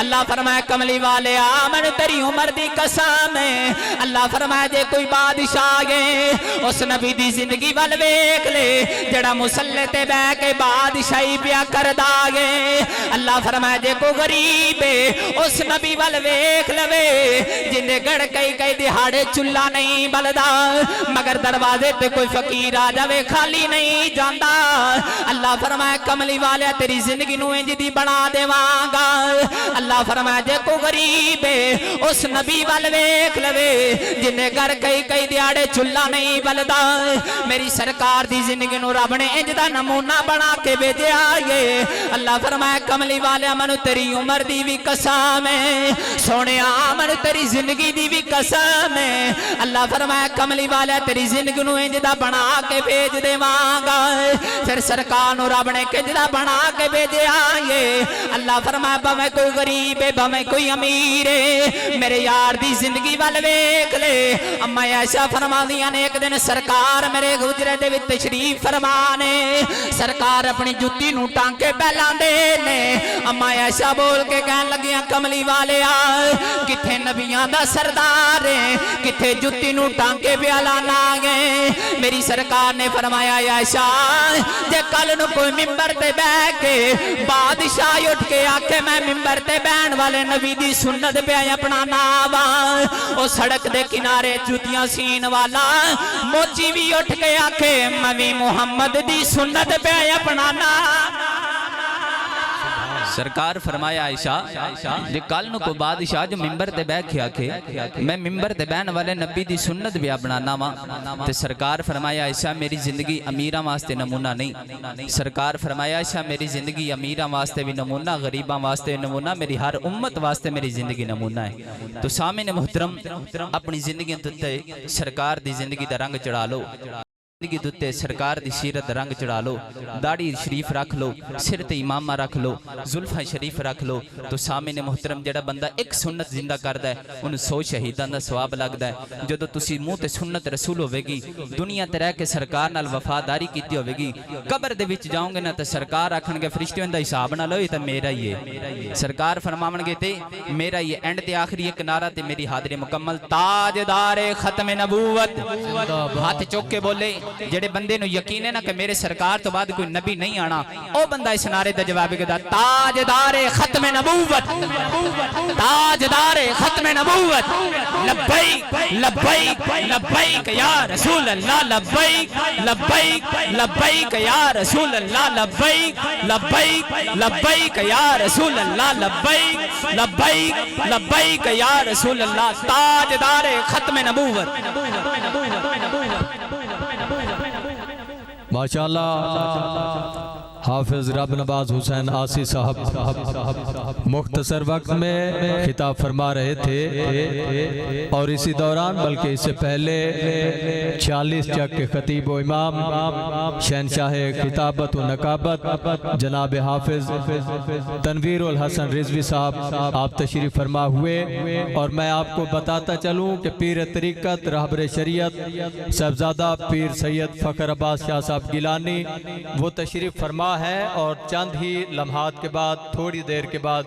اللہ فرمایا کملی والے میں نے تیری عمر دی قسم ہے، اللہ فرمایا جے کوئی بادشاہ گئے اس نبی دی زندگی وال ویکھ لے جڑا مسلح تے بہ کے بادشاہی پیا کر داگے۔ اللہ فرمایا جے کوئی غریب ہے اس نبی وال ویکھ لوے جن دے گڑ کئی دہاڑے چولہا نہیں بلدا، مگر دروازے تے کوئی فقیر آ جاوے خالی نہیں جاندا۔ اللہ فرمایا کملی والے تیری زندگی نو انج دی بنا دیواں گا۔ اللہ فرمایا جے کوئی غریب ہے اس نبی وال ویکھ لوے جن دے گھر کئی دیہاڑے چولہا نہیں بلدا۔ میری سرکار دی زندگی نو رب نے انج دا نمونہ بنا کے بھیجیا ہے۔ اللہ فرمایا کملی والے منو تیری عمر دی بھی قسم ہے، سونیا منو تیری زندگی دی بھی قسم ہے۔ اللہ فرمایا کملی والے تیری زندگی نو انج دا بنا کے بھیج دیواں گا۔ پھر سرکار نو رب نے انج دا بنا کے بھیجیا ہے۔ اللہ فرمایا بھویں کوئی غریب ہے بھویں کوئی امیر ہے، میرے یار دی زندگی وال ویکھ لے۔ اما عائشہ فرماندیاں نے ایک دن سرکار میرے حجرے دے وچ تشریف فرمانے، سرکار اپنی جُتی نو ٹانکے پہلاندے نے۔ اما عائشہ بول کے کہن لگیاں کملی والے کتھے نبیاں دا سردار ہے، کتھے جُتی نو ٹانکے پہلانا گے۔ میری سرکار نے فرمایا عائشہ جے کل نو کوئی ممبر تے بیٹھ کے بادشاہ اٹھ کے آکھے میں ممبر تے بہن والے نبی دی سنت پہ اپنا ناواں، او سڑک دے کنارے جُتیاں سین والا موچی بھی اٹھ کے آکھے میں محمد دی سنت پہ اپنا ناواں۔ سرکار فرمایا عائشہ جے کل نو کو بادشاہ جو ممبر تے بیٹھ کے آکھے میں ممبر تے بہن والے نبی دی سنت بھی بنانا وا، تے سرکار فرمایا عائشہ میری زندگی امیراں واسطے نمونہ نہیں، سرکار فرمایا عائشہ میری زندگی امیراں واسطے بھی نمونہ، غریباں واسطے نمونہ، میری ہر امت واسطے میری زندگی نمونہ ہے۔ تو سامنے محترم اپنی زندگی تے سرکار دی زندگی دا رنگ چڑھا لو، زندگی دوتے سرکار دی سیرت رنگ چڑھا لو، داڑھی شریف رکھ لو، سر تے امامہ رکھ لو، زلفہ شریف رکھ لو، تو سامنے محترم جڑا بندہ ایک سنت زندہ کردہ ہے انہوں 100 شہیدان دا ثواب لگدا ہے۔ جدو تسی منہ تے سنت رسول ہوے گی، دنیا تے رہ کے سرکار نال وفاداری کیتی ہوے گی، قبر دے وچ جاؤں گے نا تے سرکار آکھن گے فرشتیاں دا حساب نہ لو، یہ تے میرا ہی ہے۔ سرکار فرماون گے تے میرا ہی ہے، اینڈ تے آخری ایک نعرہ تے میری حاضری مکمل، تاجدار ختم نبوت، ہاتھ چوک کے بولے جڑے بندے نو یقین ہے نا کہ میرے سرکار تو بعد کوئی نبی نہیں آنا، او بندہ اس نعرے دا جواب کہتا تاجدار ختم نبوت، تاجدار ختم نبوت، لبیک لبیک لبیک یا رسول اللہ، لبیک لبیک لبیک یا رسول اللہ، لبیک لبیک لبیک یا رسول اللہ، لبیک لبیک لبیک یا رسول اللہ، تاجدار ختم نبوت۔ ماشاءاللہ حافظ رب نواز حسین آسی صاحب مختصر وقت میں خطاب فرما رہے تھے، اور اسی دوران بلکہ اس سے پہلے 46 چک کے خطیب و امام شہنشاہ خطابت و نقابت جناب حافظ تنویر الحسن رضوی صاحب آپ تشریف فرما ہوئے، اور میں آپ کو بتاتا چلوں کہ پیر طریقت رہبر شریعت صاحبزادہ پیر سید فخر عباس شاہ صاحب گیلانی وہ تشریف فرما ہے، اور چند ہی لمحات کے بعد تھوڑی دیر کے بعد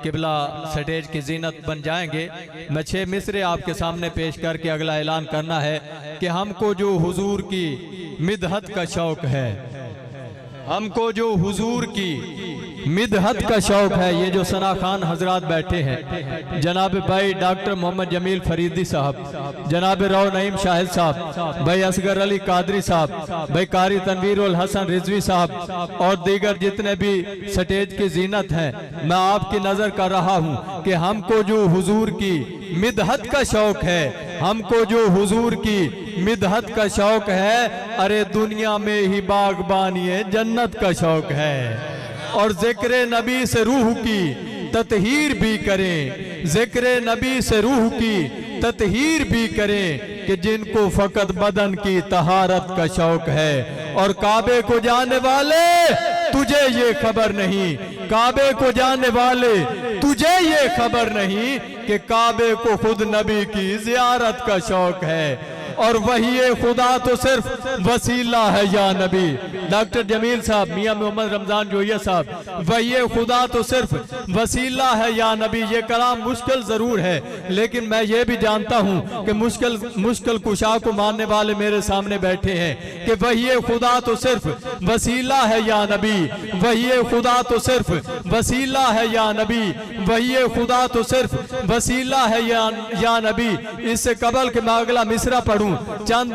قبلہ سٹیج کی زینت بن جائیں گے۔ میں 6 مصرے آپ کے سامنے پیش کر کے اگلا اعلان کرنا ہے کہ ہم کو جو حضور کی مدحت کا شوق ہے، ہم کو جو حضور کی مدحت کا شوق ہے۔ یہ جو ثنا خان حضرات بیٹھے ہیں، جناب بھائی ڈاکٹر محمد جمیل فریدی صاحب، جناب رو نعیم شاہد صاحب، بھائی اصغر علی قادری صاحب، بھائی قاری تنویر الحسن رضوی صاحب اور دیگر جتنے بھی سٹیج کی زینت ہیں، میں آپ کی نظر کر رہا ہوں کہ ہم کو جو حضور کی مدحت کا شوق ہے، ہم کو جو حضور کی مدحت کا شوق ہے، ارے دنیا میں ہی باغبانی جنت کا شوق ہے۔ اور ذکر نبی سے روح کی تطہیر بھی کریں، ذکر نبی سے روح کی تطہیر بھی کریں کہ جن کو فقط بدن کی طہارت کا شوق ہے۔ اور کعبے کو جانے والے تجھے یہ خبر نہیں، کعبے کو جانے والے تجھے یہ خبر نہیں کہ کعبے کو خود نبی کی زیارت کا شوق ہے۔ اور وہی خدا تو صرف وسیلہ ہے یا نبی۔ ڈاکٹر جمیل صاحب، میاں محمد رمضان جوہیہ صاحب، وہی خدا تو صرف وسیلہ ہے یا نبی۔ یہ کلام مشکل ضرور ہے، لیکن میں یہ بھی جانتا ہوں کہ مشکل کشا کو ماننے والے میرے سامنے بیٹھے ہیں کہ وہی خدا تو صرف وسیلہ ہے یا نبی، وہی خدا تو صرف وسیلہ ہے یا نبی، وہی خدا تو صرف وسیلہ ہے یا نبی۔ اس سے قبل کہ میں اگلا مصرع پڑھوں، چند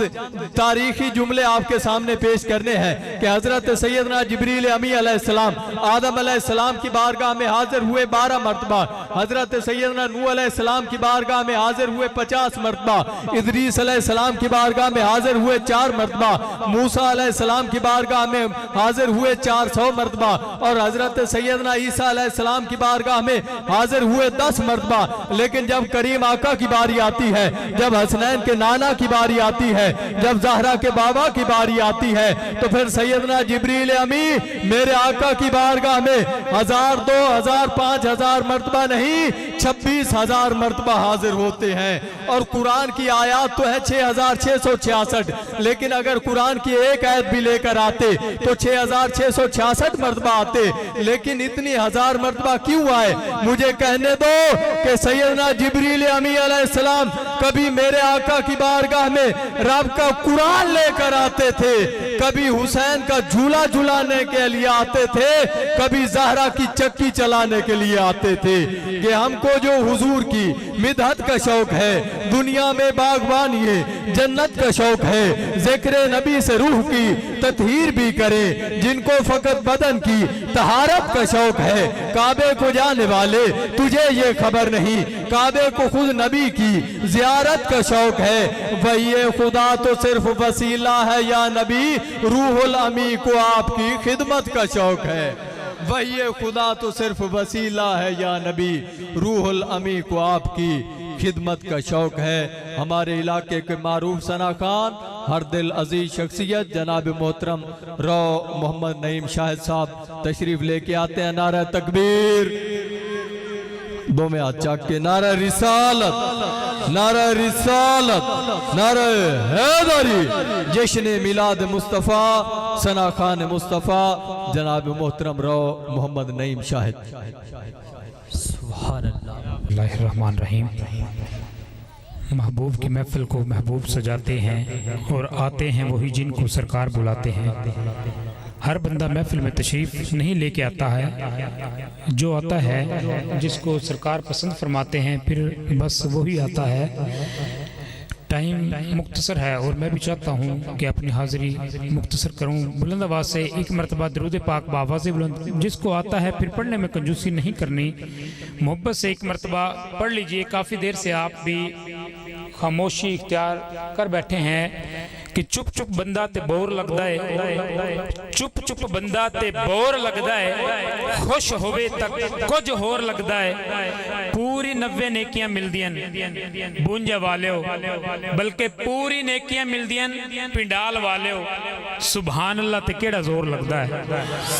تاریخی جملے آپ کے سامنے پیش کرنے ہیں کہ حضرت سیدنا جبریل امی علیہ السلام آدم علیہ السلام کی بارگاہ میں حاضر ہوئے 12 مرتبہ، حضرت سیدنا نوح علیہ السلام کی بارگاہ میں حاضر ہوئے 50 مرتبہ، ادریس علیہ السلام کی بارگاہ میں حاضر ہوئے 4 مرتبہ، موسیٰ علیہ السلام کی بارگاہ میں حاضر ہوئے 400 مرتبہ، اور حضرت سیدنا عیسیٰ علیہ السلام کی بارگاہ میں حاضر ہوئے 10 مرتبہ۔ لیکن جب کریم آقا کی باری آتی ہے، جب حسنین کے نانا کی باری آتی ہے، جب زہرا کے بابا کی باری آتی ہے، تو پھر سیدنا جبریل امی میرے آقا کی بارگاہ میں 1000 2000 5000 مرتبہ نہیں 26,000 مرتبہ حاضر ہوتے ہیں۔ اور قرآن کی آیات تو ہے 6666، لیکن اگر قرآن کی ایک آیت بھی لے کر آتے تو 6666 مرتبہ آتے، لیکن اتنی 1000 مرتبہ کیوں آئے؟ مجھے کہنے دو کہ سیدنا جبریل امی علیہ السلام کبھی میرے آقا کی بارگاہ میں رب کا قرآن لے کر آتے تھے، کبھی حسین کا جھولا جھلانے کے لیے آتے تھے، کبھی زہرا کی چکی چلانے کے لیے آتے تھے۔ کہ ہم کو جو حضور کی مدحت کا شوق ہے، دنیا میں باغبانی جنت کا شوق ہے، ذکر نبی سے روح کی تطہیر بھی کرے جن کو فقط بدن کی طہارت کا شوق ہے۔ کعبے کو جانے والے تجھے یہ خبر نہیں، کعبے کو خود نبی کی زیارت کا شوق ہے۔ وہی خدا تو صرف وسیلہ ہے یا نبی، روح الامی کو آپ کی خدمت کا شوق ہے۔ وہی خدا تو صرف وسیلہ ہے یا نبی، روح الامی کو آپ کی خدمت کا شوق ہے۔ ہمارے علاقے کے معروف ثنا خان، ہر دل عزیز شخصیت جناب محترم رو محمد نعیم شاہد صاحب تشریف لے کے آتے ہیں۔ نعرہ تکبیر، دو میں ہاتھ چاک کے نعرہ رسالت، نعرہ رسالت، نعرہ حیدری، جشن میلاد مصطفیٰ ثنا خان مصطفیٰ جناب محترم رو محمد نعیم شاہد۔ سبحان اللہ۔ اللہ الرحمن الرحیم۔ محبوب کی محفل کو محبوب سجاتے ہیں اور آتے ہیں وہی جن کو سرکار بلاتے ہیں۔ ہر بندہ محفل میں تشریف نہیں لے کے آتا ہے، جو آتا ہے جس کو سرکار پسند فرماتے ہیں پھر بس وہی آتا ہے۔ ٹائم مختصر ہے اور میں بھی چاہتا ہوں کہ اپنی حاضری مختصر کروں۔ بلند آواز سے ایک مرتبہ درود پاک بآواز بلند، جس کو آتا ہے پھر پڑھنے میں کنجوسی نہیں کرنی، محبت سے ایک مرتبہ پڑھ لیجئے۔ کافی دیر سے آپ بھی خاموشی اختیار کر بیٹھے ہیں کہ چپ چپ بندہ تے بور لگدا ہے، چپ چپ بندہ تے بور لگدا ہے، خوش ہوئے تک کچھ ہور لگدا ہے۔ پوری 90 نیکیاں ملدیاں بونجا والے ہو، بلکہ پوری نیکیاں ملدیاں پنڈال والے ہو۔ سبحان اللہ تے کیڑا زور لگدا ہے،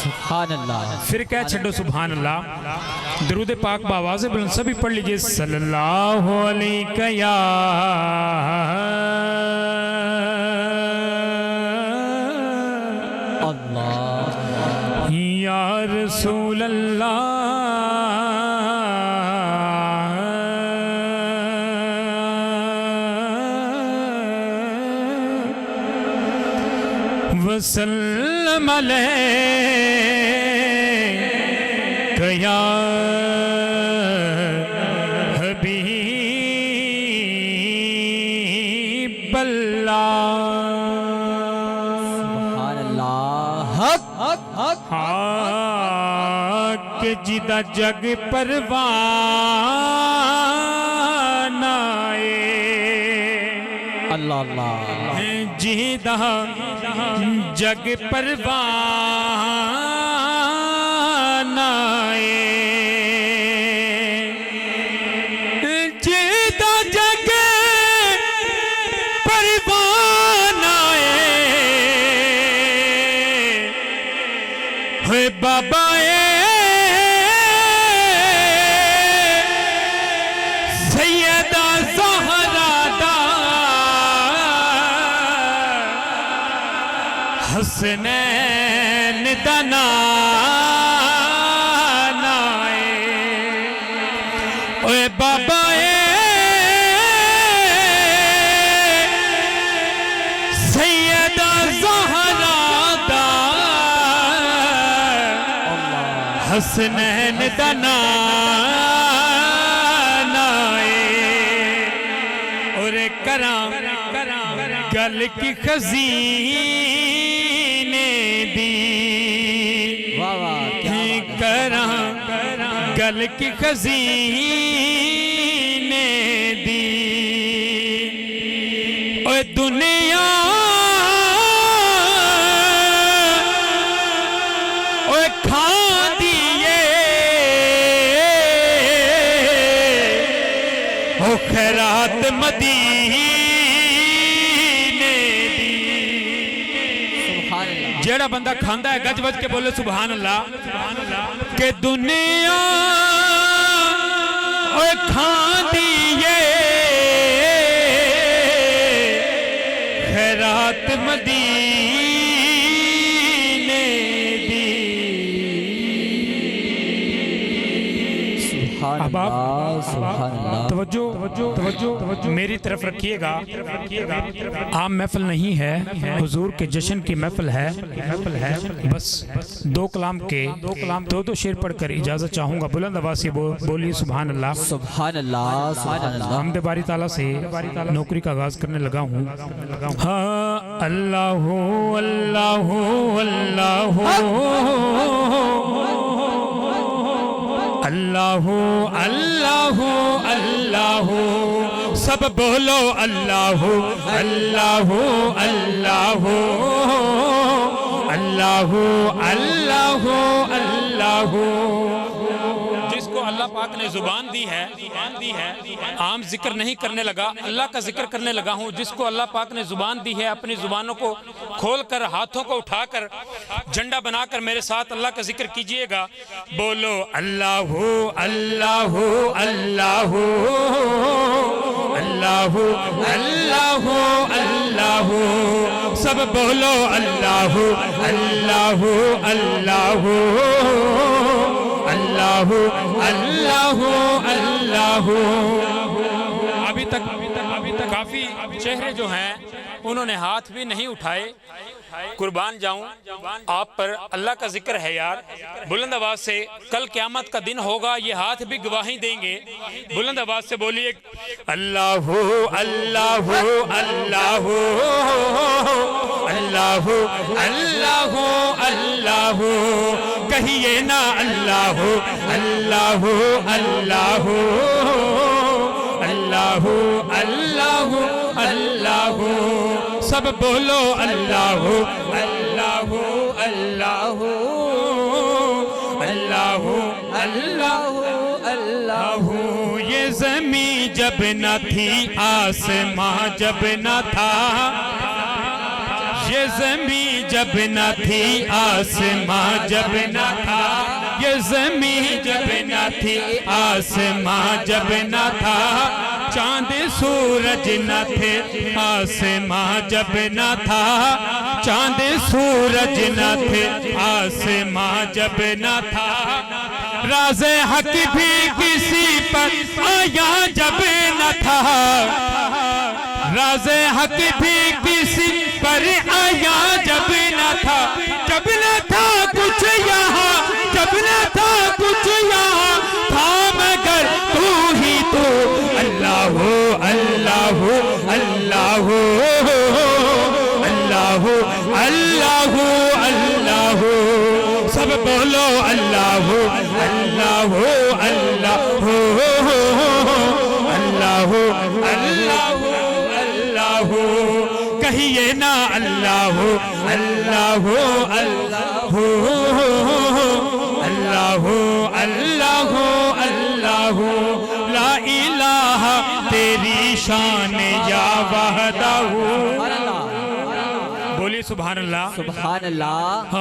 سبحان اللہ۔ پھر کہہ چھڑو سبحان اللہ۔ درود پاک بآواز بلند سبھی پڑھ لیجئے۔ صلی اللہ علیہ یا اللہ یا رسول اللہ وسلم علیہ یا حبیب اللہ سبحان اللہ حق کہ جدا جگ پروان آئے اللہ اللہ جدا جگ پروان آئے جدا جگ پروان آئے ہوئے بابا سیدہ زہرا دا حسنین دا نام آئے اوے بابا سیدہ زہرا دا حسنین دا نام آئے اور کرام گل کی خزینے دی کرام گل کی خزینے دی اوے دنیا اوے کھان دیئے او خیرات مدینے دی جیڑا بندہ کھاندہ ہے گج بج کے بولے سبحان اللہ کہ دنیا اوے کھان دیئے خیرات مدینے دی اب آپ توجہ میری طرف رکھیے گا عام محفل نہیں ہے حضور کے جشن کی محفل ہے بس دو کلام کے دو شعر پڑھ کر اجازت چاہوں گا بلند آواز سے بولی سبحان اللہ سبحان اللہ سبحان اللہ حمد باری تعالیٰ سے نوکری کا آغاز کرنے لگا ہوں ہاں اللہ اللہ اللہ اللہ اللہ اللہ سب بولو اللہ اللہ اللہ اللہ اللہ اللہ جس کو اللہ پاک نے زبان دی ہے عام ذکر نہیں کرنے لگا اللہ کا ذکر کرنے لگا ہوں جس کو اللہ پاک نے زبان دی ہے اپنی زبانوں کو کھول کر ہاتھوں کو اٹھا کر جھنڈا بنا کر میرے ساتھ اللہ کا ذکر کیجئے گا بولو اللہ اللہ اللہ اللہ اللہ اللہ سب بولو اللہ اللہ اللہ اللہ اللہ اللہ ابھی تک کافی چہرے جو ہیں انہوں نے ہاتھ بھی نہیں اٹھائے قربان جاؤں آپ پر اللہ کا ذکر ہے یار بلند آواز سے کل قیامت کا دن ہوگا یہ ہاتھ بھی گواہی دیں گے بلند آواز سے بولیے اللہ اللہ اللہ اللہ اللہ اللہ کہیے نا اللہ اللہ اللہ اللہ اللہ اللہ سب بولو اللہ اللہ اللہ اللہ اللہ اللہ یہ زمین جب نہ تھی آسمان جب نہ تھا یہ زمین جب نہ تھی آسمان جب نہ تھا یہ زمین جب نہ تھی آسمان جب نہ تھا چاند سورج نہ تھے آسمان جب نہ تھا چاند سورج نہ تھے آسمان جب نہ تھا راز حق بھی کسی پر آیا جب نہ تھا راز حق بھی کسی پر آیا جب نہ تھا کچھ یہاں جب نہ تھا کچھ کہیے نا اللہ اللہ اللہ اللہ اللہ اللہ لا الہ تیری شان یا وحدہ بولیے سبحان اللہ سبحان اللہ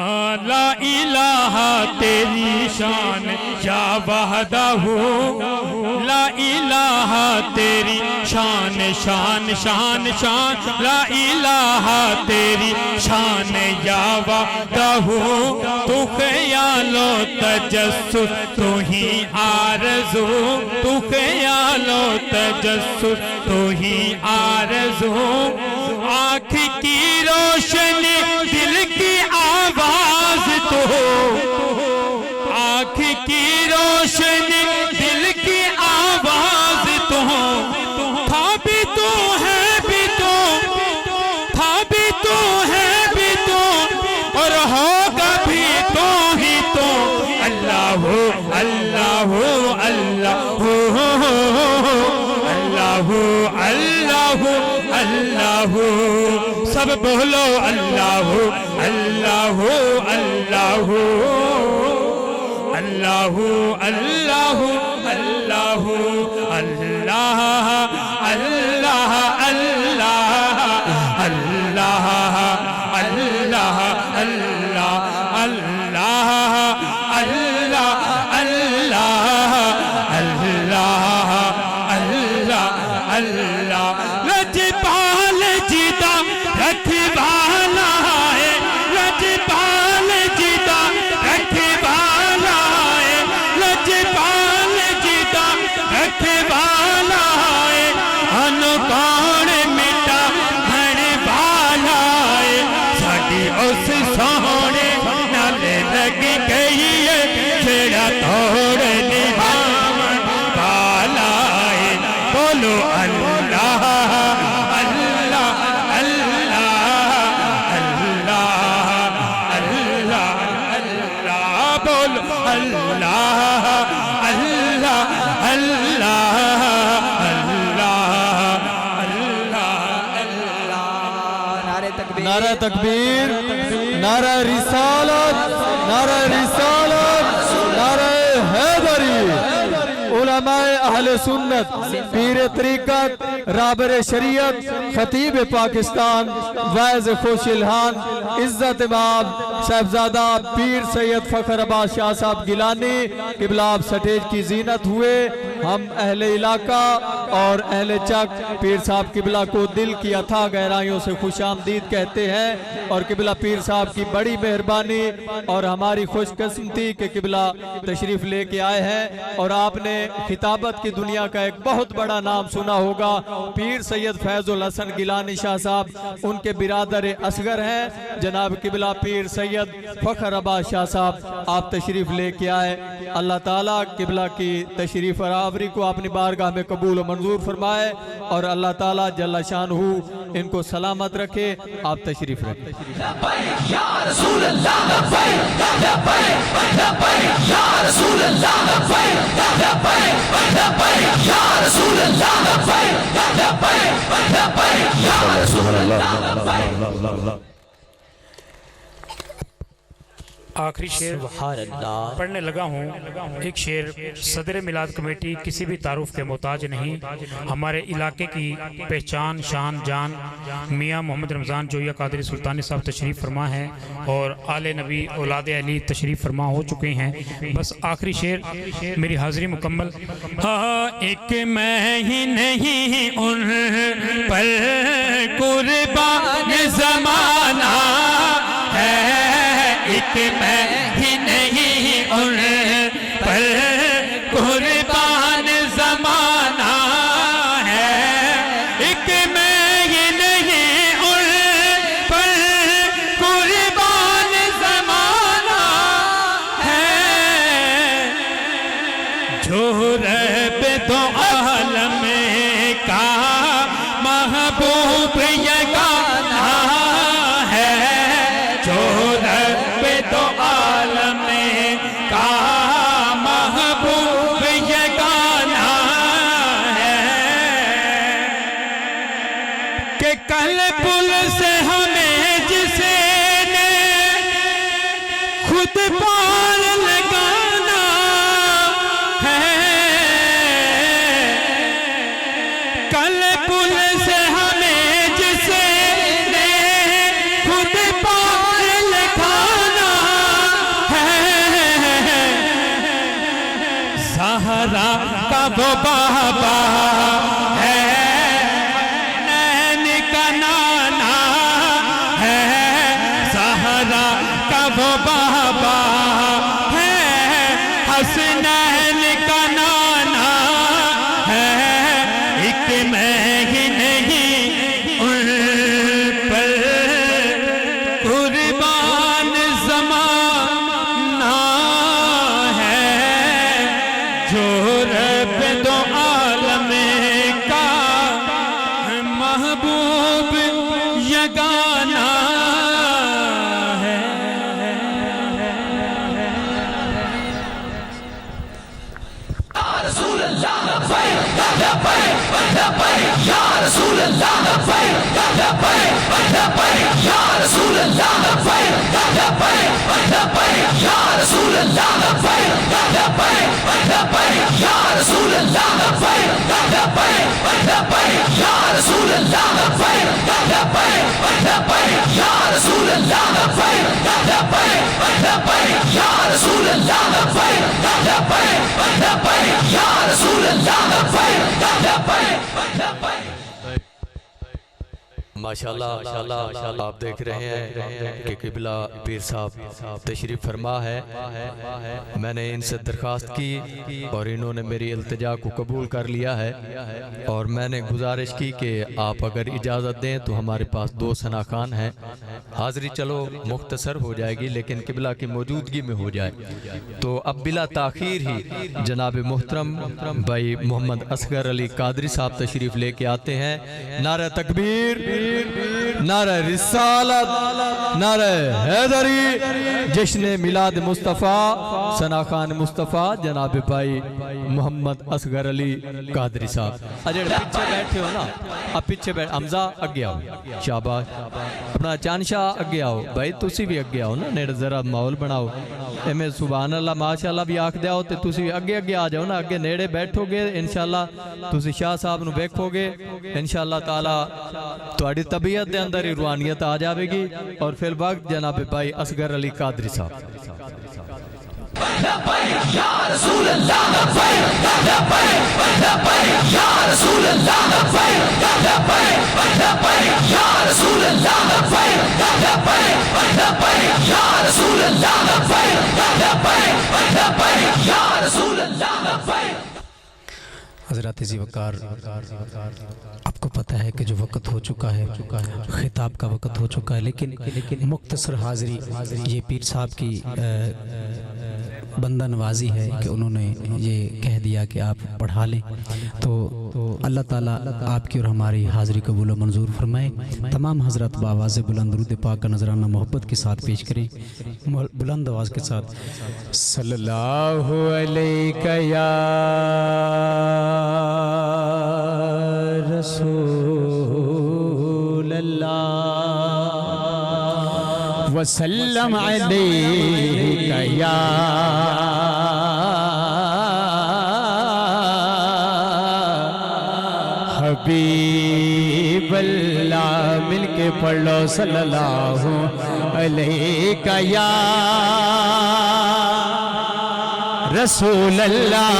لا الہ تیری شان یا وحدہ لا الہ تیری شان شان شان شان لا الہ تیری شان یا وحدہ تو خیال و تجسس تو ہی آرزو تو خیال و تجسس تو ہی آرزو آنکھ کی روشنی دل کی آواز تو آنکھ کی روشنی دل کی آواز تو تھا بھی تو ہے بھی تو تھا بھی تو ہے بھی تو اور ہوگا بھی تو ہی تو اللہ اللہ اللہ اللہ اللہ سب بولو اللہ اللہ اللہ اللہ اللہ اللہ اللہ اللہ اللہ اللہ اللہ اللہ اللہ اللہ اللہ لجپال جیتا رکھوالا ہے لجپال جیتا رکھوالا ہے لجپال جیتا رکھوالا ہے ان کون مٹا ہن والا ہے ساڈی اس سونے نال لگ گئی ہے جڑا توڑ نبھاون والا ہے بولو اللہ اللہ اللہ اللہ اللہ اللہ بولو اللہ اللہ اللہ نعرہ تکبیر نعرہ رسالت نعرہ رسالت نعرہ حیدری علماء اہل سنت پیر طریقت رابر شریعت خطیب پاکستان وعظ خوش الہان عزت امام صاحبزادہ پیر سید فخر عباس شاہ صاحب گیلانی قبلہ آپ سٹیج کی زینت ہوئے ہم اہل علاقہ اور اہل چک پیر صاحب قبلہ کو دل کی اتھا گہرائیوں سے خوش آمدید کہتے ہیں اور قبلہ پیر صاحب کی بڑی مہربانی اور ہماری خوش قسمتی کہ قبلہ تشریف لے کے آئے ہیں اور آپ نے خطابت کی دنیا کا ایک بہت بڑا نام سنا ہوگا پیر سید فیض الحسن گیلانی شاہ صاحب ان کے برادر اصغر ہیں جناب قبلہ پیر سید فخر عباس شاہ صاحب آپ تشریف لے کے آئے اللہ تعالیٰ قبلہ کی تشریف آوری کو اپنی بارگاہ میں قبول و منظور فرمائے اور اللہ تعالیٰ جل شانہ ان کو سلامت رکھے آپ تشریف رکھیں لبیک یا رسول اللہ لبیک لبیک لبیک یا رسول اللہ لبیک لبیک لبیک یا رسول اللہ لبیک لبیک لبیک یا رسول اللہ لبیک آخری شعر پڑھنے لگا ہوں ایک شعر صدر میلاد کمیٹی کسی بھی تعارف کے محتاج نہیں ہمارے علاقے کی پہچان شان جان میاں محمد رمضان جویہ قادری سلطانی صاحب تشریف فرما ہیں اور آل نبی اولاد علی تشریف فرما ہو چکے ہیں بس آخری شعر میری حاضری مکمل ایک میں ہی نہیں ان پر قربان زمانہ ہے ایک میں ہی نہیں ان پر قربان زمانہ ہے ایک میں ہی نہیں ان پر قربان زمانہ ہے جو رب دو عالم کا محبوب یگانہ ہے جو رب تو عالم کا محبوب یگانہ ہے کہ کل پل سے کا وہ بابا ہے، نین کا نانا ہے، زہرا کا وہ بابا ہے، حسنین کا نانا ہے، ایک میں ہی نہیں ان پر قربان زمانہ ہے، جو رب دو عالم کا محبوب یگانہ ہے۔ رسول اللہ لبیک لبیک لبیک یا رسول اللہ لبیک لبیک لبیک یا رسول اللہ لبیک لبیک لبیک یا رسول اللہ لبیک لبیک لبیک یا رسول اللہ لبیک لبیک لبیک یا رسول اللہ لبیک لبیک لبیک یا رسول اللہ لبیک لبیک لبیک یا رسول اللہ لبیک لبیک لبیک یا رسول اللہ لبیک لبیک لبیک۔ ماشاءاللہ آپ دیکھ رہے ہیں کہ قبلہ پیر صاحب تشریف فرما ہے۔ میں نے ان سے درخواست کی اور انہوں نے میری التجا کو قبول کر لیا ہے، اور میں نے گزارش کی کہ آپ اگر اجازت دیں تو ہمارے پاس 2 ثناخان ہیں، حاضری چلو مختصر ہو جائے گی لیکن قبلہ کی موجودگی میں ہو جائے، تو اب بلا تاخیر ہی جناب محترم بھائی محمد اصغر علی قادری صاحب تشریف لے کے آتے ہیں۔ نعرہ تکبیر، نعرہ رسالت، نعرہ حیدری، جشن میلاد مصطفیٰ ثناخان مصطفیٰ جناب بھائی محمد اصغر علی قادری صاحب۔ اجڑ پیچھے بیٹھے ہو نا، اب پیچھے بیٹھ، حمزہ اگے آؤ، شاباش، اپنا چانشاہ اگے آؤ، بھائی تسی بھی اگے آؤ نا، نیڑ ذرا ماحول بناؤ، میں سبحان اللہ ماشاءاللہ بھی آکھ دیا ہو تے تسی بھی اگے آ جاؤ نا، اگے نیڑے بیٹھو گے انشاءاللہ تسی شاہ صاحب نو بیکھو گے انشاءاللہ تعالی تواڈی طبیعت دے اندر ہی روحانیت آ جاوے گی، اور فی الوقت جناب بھائی اصغر علی قادری صاحب۔ لبیک یا رسول اللہ لبیک لبیک لبیک یا رسول اللہ لبیک لبیک لبیک یا رسول اللہ لبیک لبیک لبیک یا رسول اللہ لبیک لبیک لبیک یا رسول اللہ لبیک۔ حضرات ذی وقار، آپ کو پتہ ہے کہ جو وقت ہو چکا ہے خطاب کا وقت ہو چکا ہے، لیکن مختصر حاضری یہ پیر صاحب کی بندہ نوازی ہے کہ انہوں نے یہ کہہ دیا کہ آپ پڑھا لیں، تو اللہ تعالیٰ آپ کی اور ہماری حاضری قبول و منظور فرمائے۔ تمام حضرات بآواز بلند درود پاک کا نذرانہ محبت کے ساتھ پیش کریں، بلند آواز کے ساتھ۔ صلی اللہ علیہ یا رسول اللہ وسلم علیک یا حبیب اللہ، مل کے پڑھ لو صلی اللہ علیک یا رسول اللہ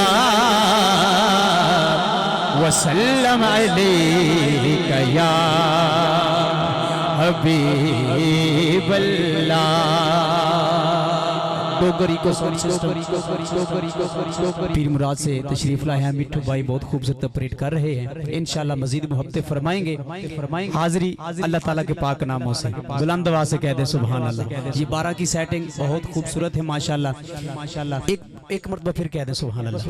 وسلم علیک یا حبیب اللہ۔ ڈوگری کو پیر مراد سے تشریف لائے ہیں مٹھو بھائی، بہت خوبصورت اپریٹ کر رہے ہیں، انشاءاللہ مزید محبتیں فرمائیں گے۔ حاضری اللہ تعالیٰ کے پاک ناموں سے بلند آواز سے کہہ دیں سبحان اللہ۔ یہ 12 کی سیٹنگ بہت خوبصورت ہے ماشاءاللہ، ایک مرتبہ پھر کہہ دیں سبحان اللہ۔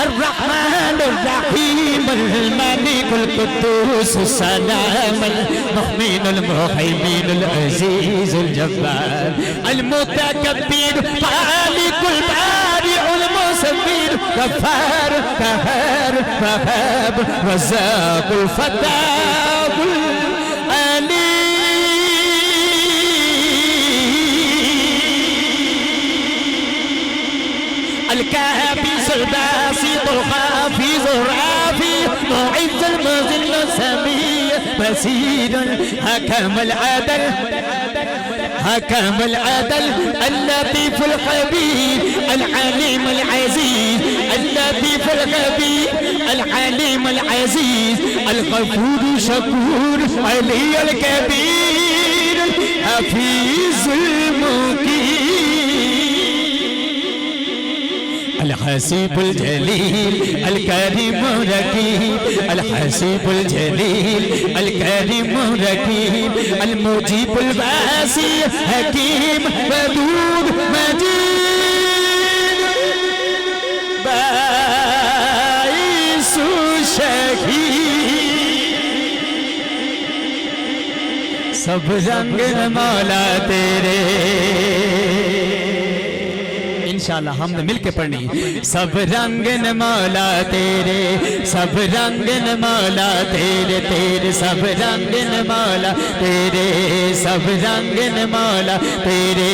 الرحمن الرحيم الملك القدوس السلام المؤمن المهيمن العزيز الجبار المتكبر خالق البارئ المصور غفار قهار وهاب رزاق الفتاح العليم الكابس الباسط الخافز الرافي معز المذل السميع بصير حكم العدل حكم العدل اللطيف الخبير العليم العزيز اللطيف الخبير العليم العزيز الغفور الشكور علي الكبير حفيظ المقيم الحسيب الجليل الكريم الرقيب الحسيب الجليل الكريم الرقيب المجيب الباسي حكيم ودود مجيد باعث شهيد سب رنگ مولا تیرے انشاءاللہ ہم نے مل کے پڑھنی سب رنگن مولا تیرے سب رنگن مولا تیرے تیرے سب رنگن مولا تیرے سب رنگن مولا تیرے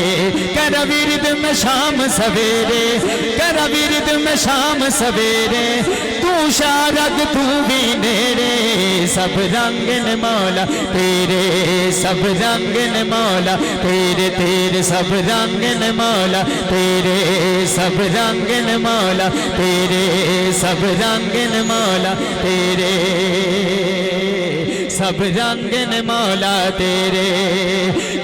کر ورد میں شام سویرے کر ورد میں شام سویرے تو شارد تو بھی نیرے سب رنگن مولا تیرے سب رنگن مولا تیرے تیرے سب رنگن مولا تیرے سب رنگن مولا تیرے سب رنگن مولا تیرے سب رنگن مولا تیرے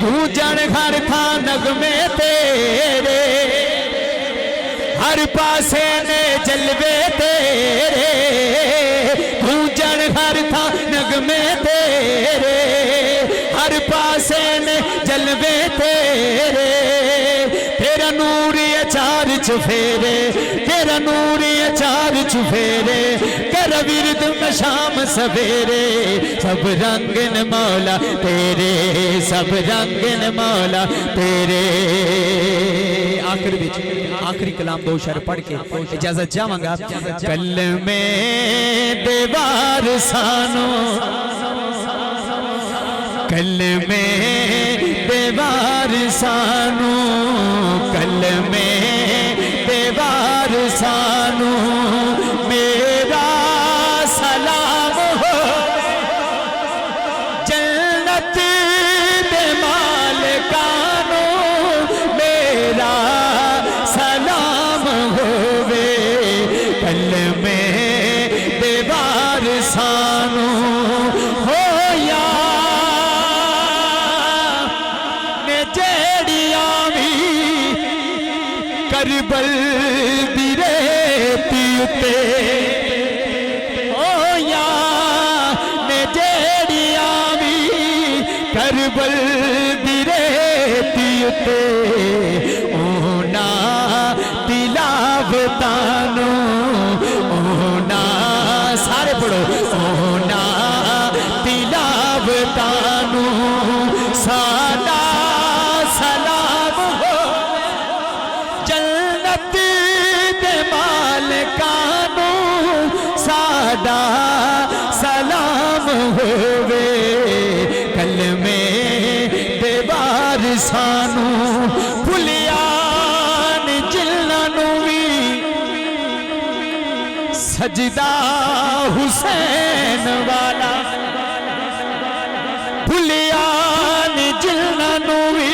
گونجن گھر تھا نغمے تیرے ہر پاسے نے جلوے تیرے گونجن گھر تھا نغمے تیرے ہر پاسے نے جلوے تیرے تیرا نور اچار چفیرے تیرا نور اچار چفیرے کر ورد میں شام سویرے سب رنگن مولا تیرے سب رنگن مولا تیرے آخری کلام دو شعر پڑھ کے اجازت جاواں گا کل میں دیوار سانو کل میں دیوار سانو کل میں دیوار سانو میرا سلام ہو جنت دے مالکانو میرا سلام ہووے کل میں دیوار سانو ہو یا کربل دی ریتی اتے او یا نے جیڑی آوی کربل دی ریتی اتے اونا تلاوتانو اونا سارے پڑھو اونا تلاوتانو سادا سلام ہو جنت دے مالکانو سادا سلام ہووے کل میں دیوار سانو بھلیان جلنانو بھی سجدہ حسین والا بھلیان جلنانو بھی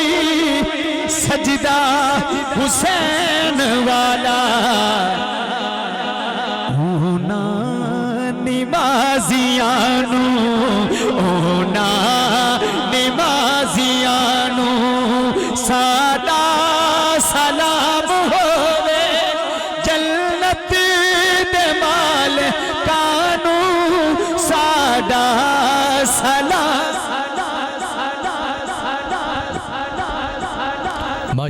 سجدہ حسین والا اونا نمازیانو اونا نمازیانو سادا سلام ہووے جنت دے مالکانو سادا سلام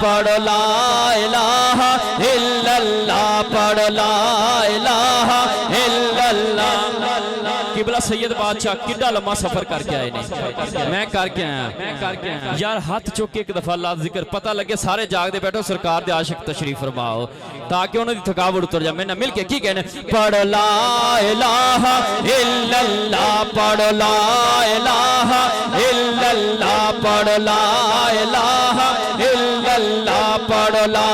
پڑھ لا الہ الا اللہ پڑھ لا الہ الا اللہ قبلہ سید بادشاہ کڈا لمحہ سفر کر کے آئے نہیں میں کر کے آیا یار ہاتھ چوک کے ایک دفعہ اللہ ذکر پتہ لگے سارے جاگ دے بیٹھو سرکار دے عاشق تشریف فرماؤ تاکہ انہوں دی تھکاوٹ اتر جائے میں نہ مل کے کی کہنے پڑھ لا الہ الا اللہ پڑھ لا الہ الا اللہ پڑھ لا الہ الا اللہ پڑھ لا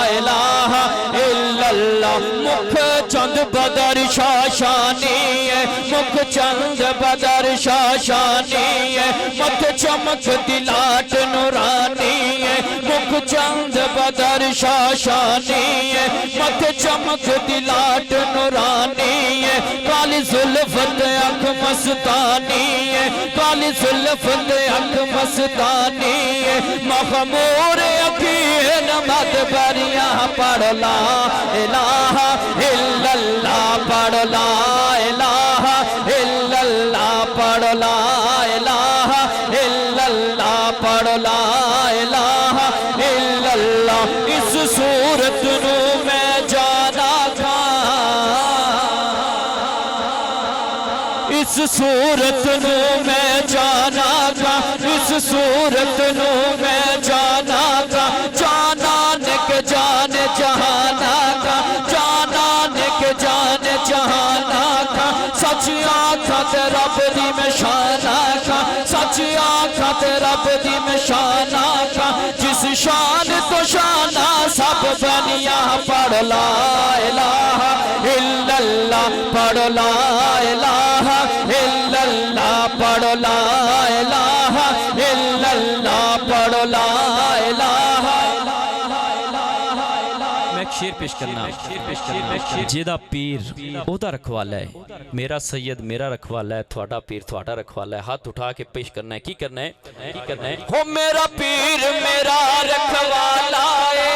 الہ الا اللہ مکھ چند بدر شاشانی ہے مکھ چند بدر شاشانی ہے مکھ چمک دلاٹ نورانی ہے مکھ چند بدر شاشانی ہے مکھ چمک دلاٹ نورانی ہے کالی زلفت اکھ مستانی ہے کالی زلفت اکھ مستانی ہے مخمور اکھین مدبریاں پڑھ لا الہ الا اللہ پڑھ لا الہ الا اللہ پڑھ لا الہ الا اللہ پڑھ لا الہ الا اللہ اس صورت نو میں جانا تھا اس صورت نو میں جانا تھا اس صورت نو میں جانا تھا جانا نک جان جہانا کا جانا نک جان جہانا کا سچ آنکھت رب دی میں شانہ کا سچ آنکھت رب دی میں شانہ کا جس شان تو شانہ سب بنیا پڑھ لا الہ الا اللہ پڑھ لا الہ الا اللہ پڑھ لا الہ الا اللہ پڑھ لا الہ میں ایک شیر پیش کرنا جیدہ پیر او دا رکھوالا ہے میرا سید میرا رکھوالا ہے تھوڑا پیر تھوڑا رکھوالا ہے ہاتھ اٹھا کے پیش کرنا ہے کی کرنا ہے ہو میرا پیر میرا رکھوالا ہے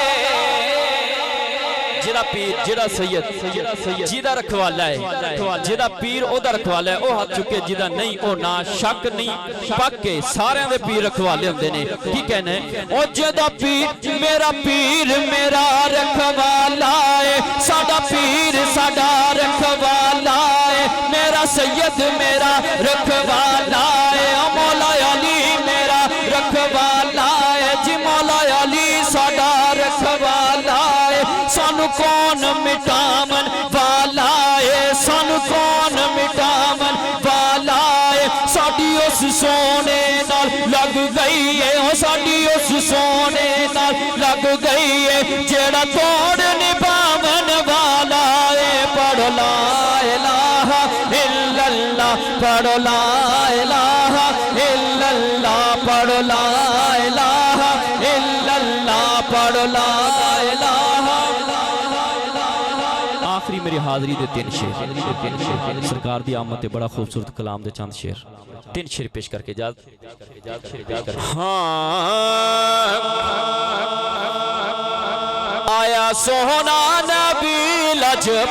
جیدہ پیر جیدہ سید جیدہ رکھوالا ہے جیدہ پیر او دا رکھوالا ہے او ہاتھ چکے جیدہ نہیں او نا شک نہیں پاکے سارے دے پیر رکھوالے ہم دینے کی کہنے او جیدہ پیر میرا رکھوالا ہے ساڑا پیر ساڑا رکھوالا ہے میرا سید میرا رکھوالا ہے مولا علی میرا رکھوالا ہے جی مولا علی ساڑا رکھوالا ہے سانو کون مٹامن والا ہے سانو کون مٹامن والا ہے ساڑی اس سونے نال لگ گئی ہے ساڑی اس سونے نال لگ گئی ہے جیڑا توڑ نبامن والا ہے پڑھ لا الہ الا اللہ پڑھ لا الہ الا اللہ پڑھ لا الہ الا اللہ پڑھ لا الہ آخری میری حاضری دے تین شیر سرکار دی آمد تے بڑا خوبصورت کلام دے چاند شیر تین شیر پیش کر کے جاد آیا سونا نبی لجپال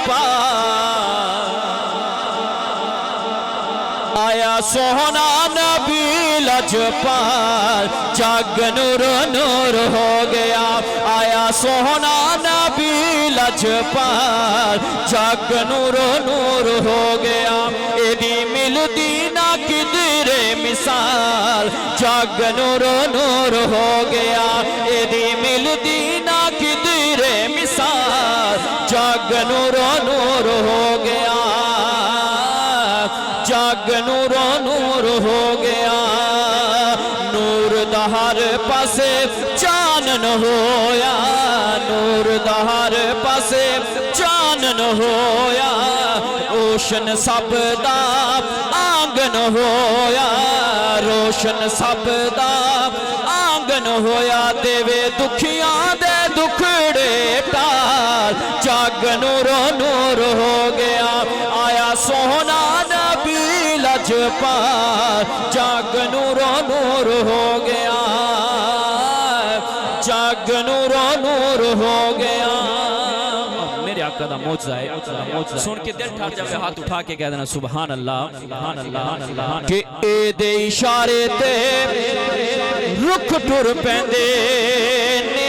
آیا سونا نبی لجپال جگ نور نور ہو گیا آیا سونا نبی لجپال جگ نور نور ہو گیا ایدی مل دینا کدر مثال جگ نور نور ہو گیا ایدی مل دینا کدر مثال جگ نور نور ہو گیا جگ نور نور ہو گیا نور دہر پاسے چانن ہویا نور دہر پاسے چانن ہویا روشن سب دا آنگن ہویا روشن سب دا آنگن ہویا دیوے دکھیاں دے دکھڑے ٹال جگ نور نور ہو گیا آیا سونا نبی لجپال جگ نور نور ہو گیا جگ نور نور ہو گیا میرے آقا دا موجزہ ہے سن کے دل ٹھار جب ہاتھ اٹھا کے کہہ دینا سبحان اللہ کہ اے دے اشارے تے رکھ ٹر پیندے نے